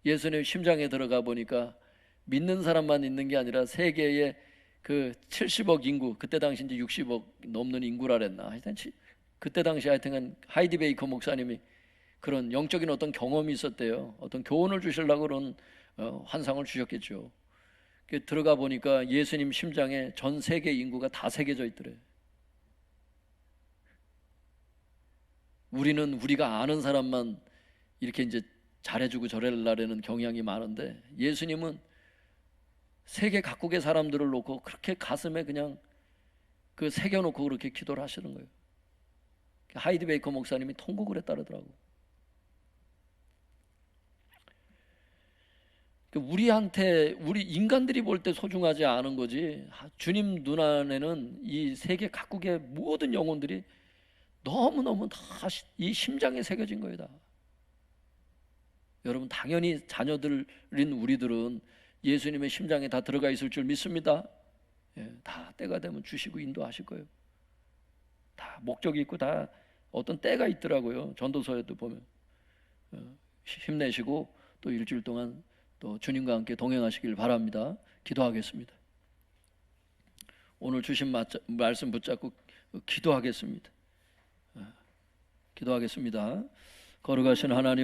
예수님 심장에 들어가 보니까 믿는 사람만 있는 게 아니라 세계의 그 70억 인구, 그때 당시 이제 60억 넘는 인구라 그랬나, 하여튼 그때 당시 하여튼 하이디 베이커 목사님이 그런 영적인 어떤 경험이 있었대요. 어떤 교훈을 주시려고 그런 환상을 주셨겠죠. 들어가 보니까 예수님 심장에 전 세계 인구가 다 새겨져 있더래. 우리는 우리가 아는 사람만 이렇게 이제 잘해주고 저래라는 경향이 많은데, 예수님은 세계 각국의 사람들을 놓고 그렇게 가슴에 그냥 그 새겨놓고 그렇게 기도를 하시는 거예요. 하이디 베이커 목사님이 통곡을 했다더라고. 우리한테, 우리 인간들이 볼 때 소중하지 않은 거지, 주님 눈안에는 이 세계 각국의 모든 영혼들이 너무너무 다 이 심장에 새겨진 거예요, 다. 여러분, 당연히 자녀들인 우리들은 예수님의 심장에 다 들어가 있을 줄 믿습니다. 다 때가 되면 주시고 인도하실 거예요. 다 목적이 있고 다 어떤 때가 있더라고요. 전도서에도 보면. 힘내시고 또 일주일 동안 또 주님과 함께 동행하시길 바랍니다. 기도하겠습니다. 오늘 주신 말씀 붙잡고 기도하겠습니다. 기도하겠습니다. 거룩하신 하나님,